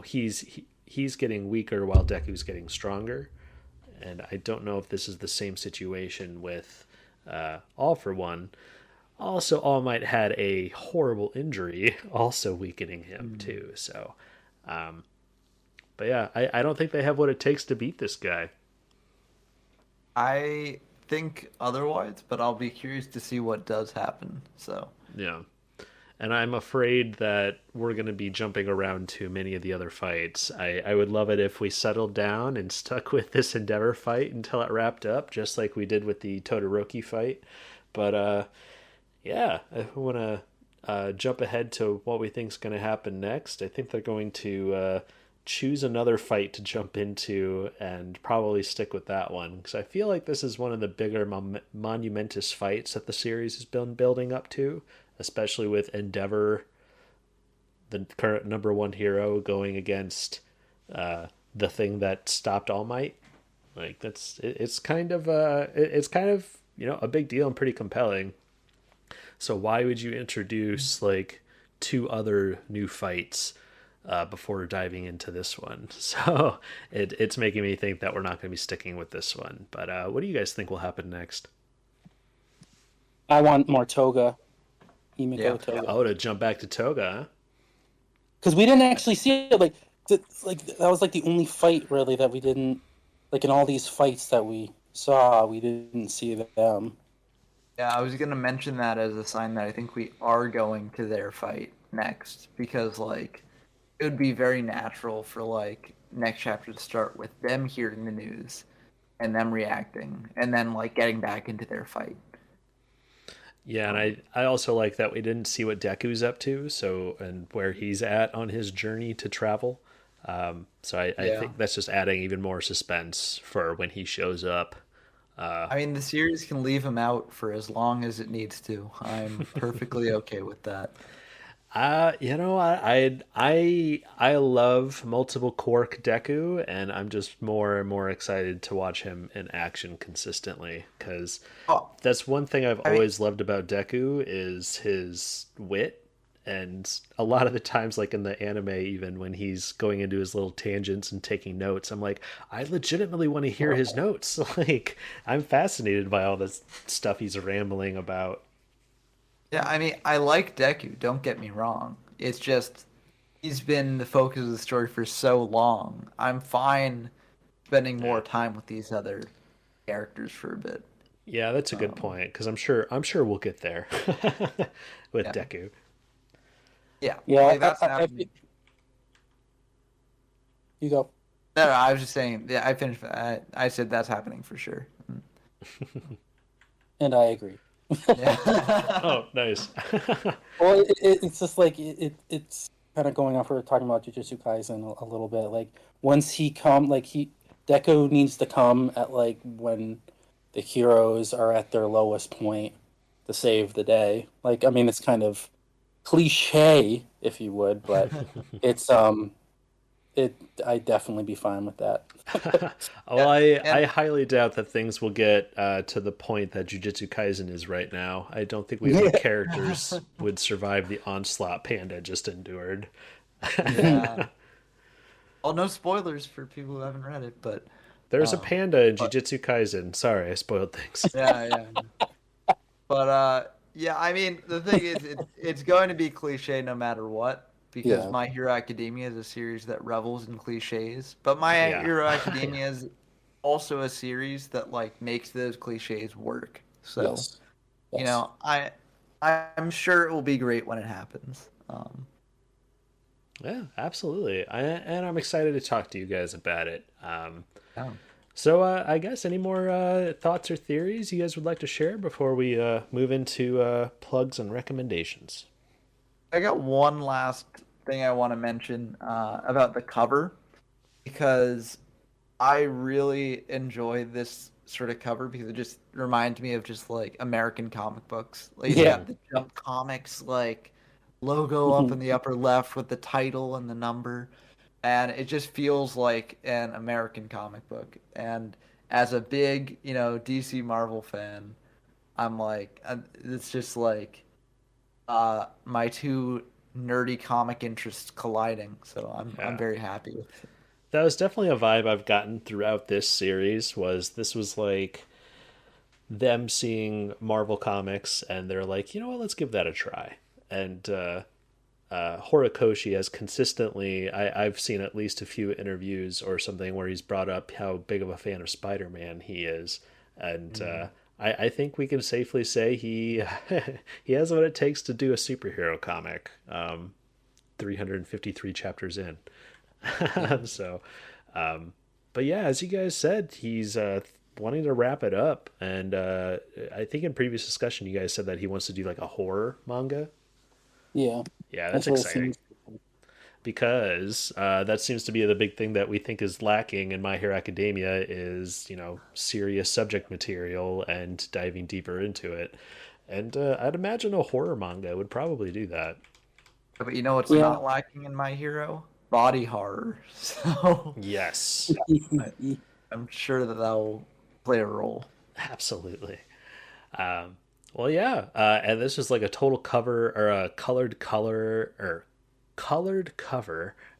he's getting weaker while Deku's getting stronger. And I don't know if this is the same situation with All for One. Also, All Might had a horrible injury, also weakening him too. So, But yeah, I don't think they have what it takes to beat this guy. I think otherwise, but I'll be curious to see what does happen. So, Yeah. And I'm afraid that we're going to be jumping around to many of the other fights. I would love it if we settled down and stuck with this Endeavor fight until it wrapped up, just like we did with the Todoroki fight. But yeah, if we want to jump ahead to what we think is going to happen next, I think they're going to choose another fight to jump into and probably stick with that one. Because I feel like this is one of the bigger monumentous fights that the series has been building up to, especially with Endeavor, the current number one hero, going against the thing that stopped All Might. Like it's kind of a big deal and pretty compelling. So why would you introduce like two other new fights before diving into this one? So it's making me think that we're not going to be sticking with this one. But what do you guys think will happen next? I want more Toga. Yeah. Himiko Toga. Oh, to jump back to Toga, huh? Because we didn't actually see it. Like that was like the only fight really that we didn't like in all these fights that we saw. We didn't see them. yeah, I was gonna mention that as a sign that I think we are going to their fight next because like it would be very natural for like next chapter to start with them hearing the news and them reacting and then like getting back into their fight. Yeah, and I also like that we didn't see what Deku's up to, so and where he's at on his journey to travel. So I Yeah. think that's just adding even more suspense for when he shows up. I mean, the series can leave him out for as long as it needs to. I'm perfectly okay with that. I love multiple Quark Deku, and I'm just more and more excited to watch him in action consistently because Oh, that's one thing I've I mean, always loved about Deku is his wit. And a lot of the times, like in the anime, even when he's going into his little tangents and taking notes, I'm like, I legitimately want to hear his notes. Like, I'm fascinated by all this stuff he's rambling about. yeah, I mean, I like Deku, don't get me wrong. It's just he's been the focus of the story for so long. I'm fine spending Yeah, more time with these other characters for a bit. yeah, that's a good Um, point because I'm sure we'll get there with yeah, Deku. yeah, Yeah, like that's I happening. you go. No, no, I was just saying. Yeah, I finished. I said that's happening for sure. And I agree. Yeah. Oh, nice. Well, it's just like it's kind of going off. We were talking about Jujutsu Kaisen a little bit. Like once he come, like he Deku needs to come at like when the heroes are at their lowest point to save the day. Like I mean, it's kind of cliche, if you would, but it's it I'd definitely be fine with that. Well, Yeah, I and highly doubt that things will get to the point that Jujutsu Kaisen is right now. I don't think we have the Yeah. characters would survive the onslaught Panda just endured. yeah. Well, no spoilers for people who haven't read it, There's a um, panda in but Jujutsu Kaisen. Sorry, I spoiled things. yeah, yeah. But yeah. I mean, the thing is, it's going to be cliche no matter what because Yeah. My Hero Academia is a series that revels in cliches. But My Yeah. Hero Yeah. Academia is also a series that like makes those cliches work. So Yes. Yes. I'm sure it will be great when it happens. Yeah, absolutely. And I'm excited to talk to you guys about it. Yeah. So I guess any more thoughts or theories you guys would like to share before we move into plugs and recommendations? I got one last thing I want to mention about the cover because I really enjoy this sort of cover because it just reminds me of just like American comic books. Like it's Yeah. Mm, got the Jump Comics like logo up in the upper left with the title and the number, and it just feels like an American comic book. And as a big, DC Marvel fan, I'm like, it's just like my two nerdy comic interests colliding. So I'm yeah. very happy with it. That was definitely a vibe I've gotten throughout this series. Was this was like them seeing Marvel comics and they're like, you know what, let's give that a try. And Horikoshi has consistently, I've seen at least a few interviews or something where he's brought up how big of a fan of Spider-Man he is, and I think we can safely say he he has what it takes to do a superhero comic. 353 chapters in, so. But yeah, as you guys said, he's wanting to wrap it up, and I think in previous discussion you guys said that he wants to do like a horror manga. Yeah, Yeah, that's that's what it exciting seems. because that seems to be the big thing that we think is lacking in My Hero Academia is serious subject material and diving deeper into it. And I'd imagine a horror manga would probably do that. But you know what's Yeah. not lacking in My Hero? Body horror. So Yes, I, I'm sure that will play a role. absolutely. Um, well, yeah, and this is like a total cover or a colored cover,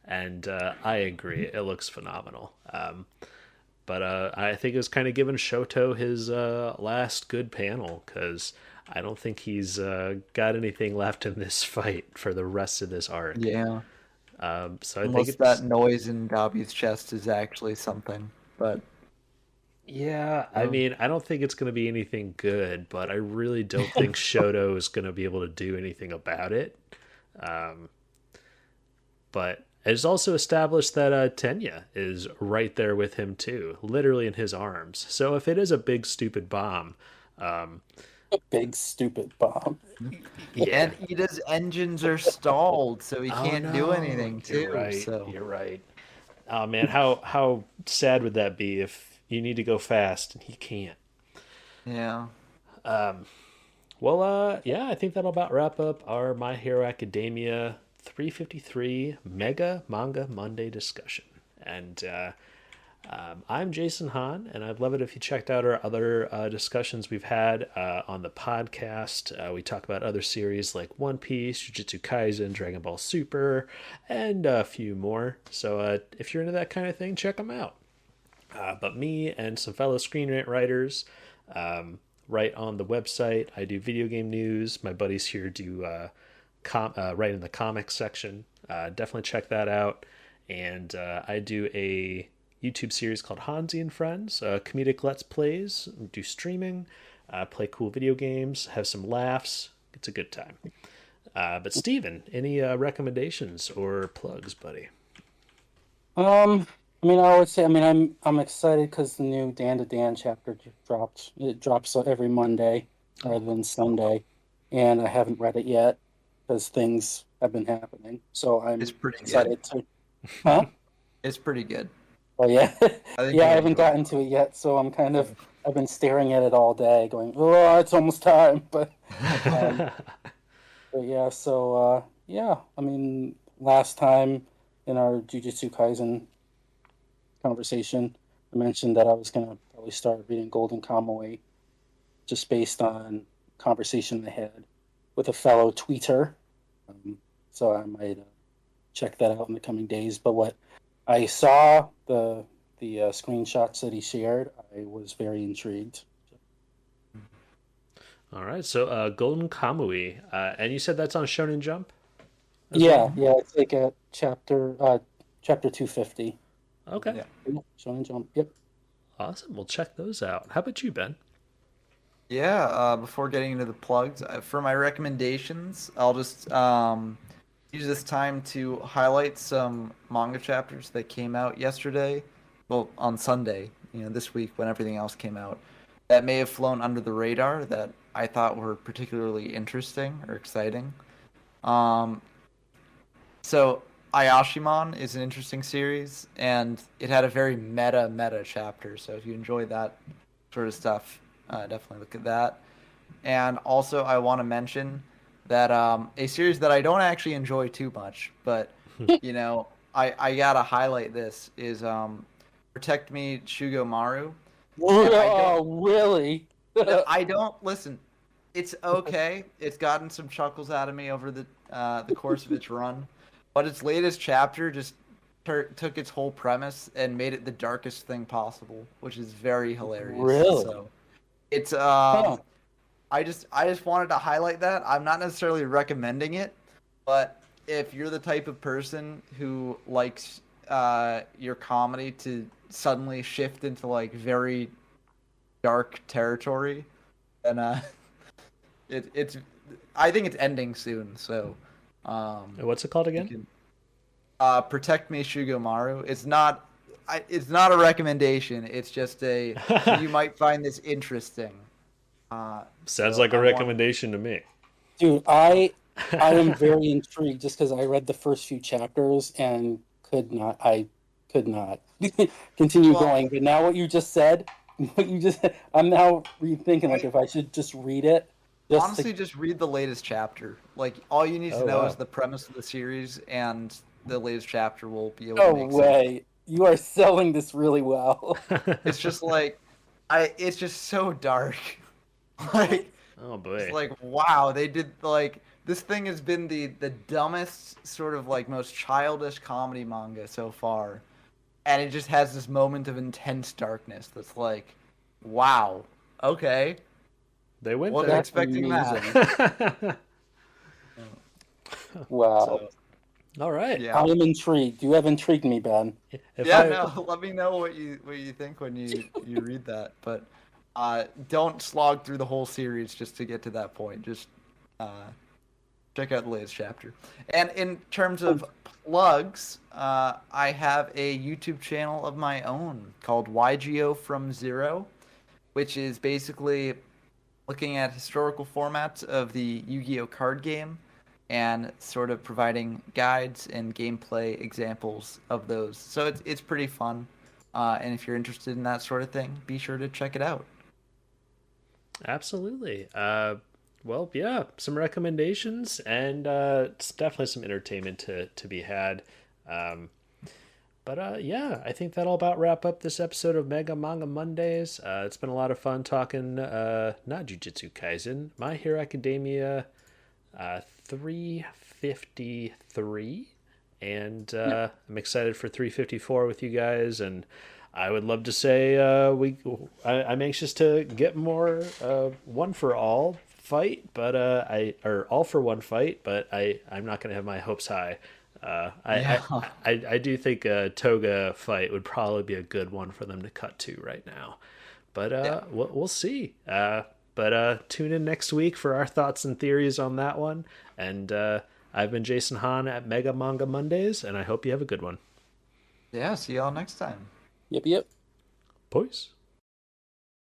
and I agree, it looks phenomenal. But I think it was kind of giving Shoto his last good panel because I don't think he's got anything left in this fight for the rest of this arc. Yeah. So I think Unless it's that noise in Gabi's chest is actually something. But yeah. I um, mean, I don't think it's going to be anything good, but I really don't think Shoto is going to be able to do anything about it. Um, but it's also established that Tenya is right there with him too, literally in his arms. So if it is a big stupid bomb, um, A big stupid bomb. yeah. and Ida's engines are stalled, so he Oh can't do no, anything you're too. right. So You're right. Oh man, how sad would that be if you need to go fast and he can't? yeah. Well, yeah, I think that'll about wrap up our My Hero Academia 353 Mega Manga Monday discussion. And I'm Jason Hahn, and I'd love it if you checked out our other discussions we've had on the podcast. We talk about other series like One Piece, Jujutsu Kaisen, Dragon Ball Super, and a few more. So if you're into that kind of thing, check them out. But me and some fellow Screen Rant writers write on the website. I do video game news. My buddies here do write in the comics section. Definitely check that out. And I do a YouTube series called Honzy and Friends, comedic let's plays, do streaming, play cool video games, have some laughs. It's a good time. But Steven, any recommendations or plugs, buddy? I mean, I would say, I mean, I'm excited because the new Dan to Dan chapter dropped. It drops every Monday rather than Sunday, and I haven't read it yet because things have been happening. So I'm It's pretty good. excited to. Huh? It's pretty good. Oh yeah, I think yeah. I you'll haven't enjoy gotten to it yet, so I'm kind of. I've been staring at it all day, going, "Oh, it's almost time." Um, but yeah, so yeah. I mean, last time in our Jujutsu Kaisen conversation, I mentioned that I was gonna probably start reading Golden Kamuy, just based on conversation I had with a fellow tweeter. So I might check that out in the coming days. But what I saw the screenshots that he shared, I was very intrigued. All right, so Golden Kamui, and you said that's on Shonen Jump as Yeah, well. yeah, it's like a chapter 250. Okay, Yeah. Shonen Jump. Yep. awesome. We'll check those out. How about you, Ben? Yeah, before getting into the plugs, for my recommendations, I'll just use this time to highlight some manga chapters that came out yesterday, well, on Sunday, this week when everything else came out, that may have flown under the radar that I thought were particularly interesting or exciting. Um, so Ayashimon is an interesting series, and it had a very meta chapter. So if you enjoy that sort of stuff, definitely look at that. And also, I want to mention that a series that I don't actually enjoy too much, but I gotta highlight this is Protect Me, Shugomaru. And I don't, Oh, really? I don't listen. It's okay. It's gotten some chuckles out of me over the course of its run, but its latest chapter just took its whole premise and made it the darkest thing possible, which is very hilarious. Really? So it's Huh. I just wanted to highlight that. I'm not necessarily recommending it, but if you're the type of person who likes your comedy to suddenly shift into like very dark territory, then it's I think it's ending soon. So What's it called you again? can Protect Me Shugomaru. It's not a recommendation. It's just a you might find this interesting. Sounds So like a I want recommendation to me. Dude, I am very intrigued just because I read the first few chapters and I could not continue well, going. But now what you just said, I'm now rethinking like if I should just read it just to. honestly, just read the latest chapter. Like all you need to Oh know is wow. the premise of the series, and the latest chapter will be able to No make sense. way. You are selling this really well. It's just like it's just so dark. Like Oh it's boy. like wow, they did like this thing has been the dumbest sort of like most childish comedy manga so far. And it just has this moment of intense darkness that's like, wow, okay. They went Wasn't there. That's expecting that. amazing. Wow. So All right. I yeah. am intrigued. You have intrigued me, Ben. If Yeah, I no, let me know what you think when you read that. But don't slog through the whole series just to get to that point. Just uh check out the latest chapter. And in terms of plugs, I have a YouTube channel of my own called YGO from Zero, which is basically looking at historical formats of the Yu-Gi-Oh card game and sort of providing guides and gameplay examples of those. So it's pretty fun. And if you're interested in that sort of thing, be sure to check it out. absolutely. Well, yeah, some recommendations and it's definitely some entertainment to be had. Um, but yeah, I think that'll about wrap up this episode of Mega Manga Mondays. It's been a lot of fun talking not Jujutsu Kaisen, My Hero Academia 353, and I'm excited for 354 with you guys. And I would love to say I'm anxious to get more one for all fight, but I or all for one fight, but I'm not gonna have my hopes high. Yeah. I do think a Toga fight would probably be a good one for them to cut to right now, but Yeah. we'll see. But tune in next week for our thoughts and theories on that one. And I've been Jason Hahn at Mega Manga Mondays, and I hope you have a good one. Yeah, see y'all next time. Yep, yep. Peace.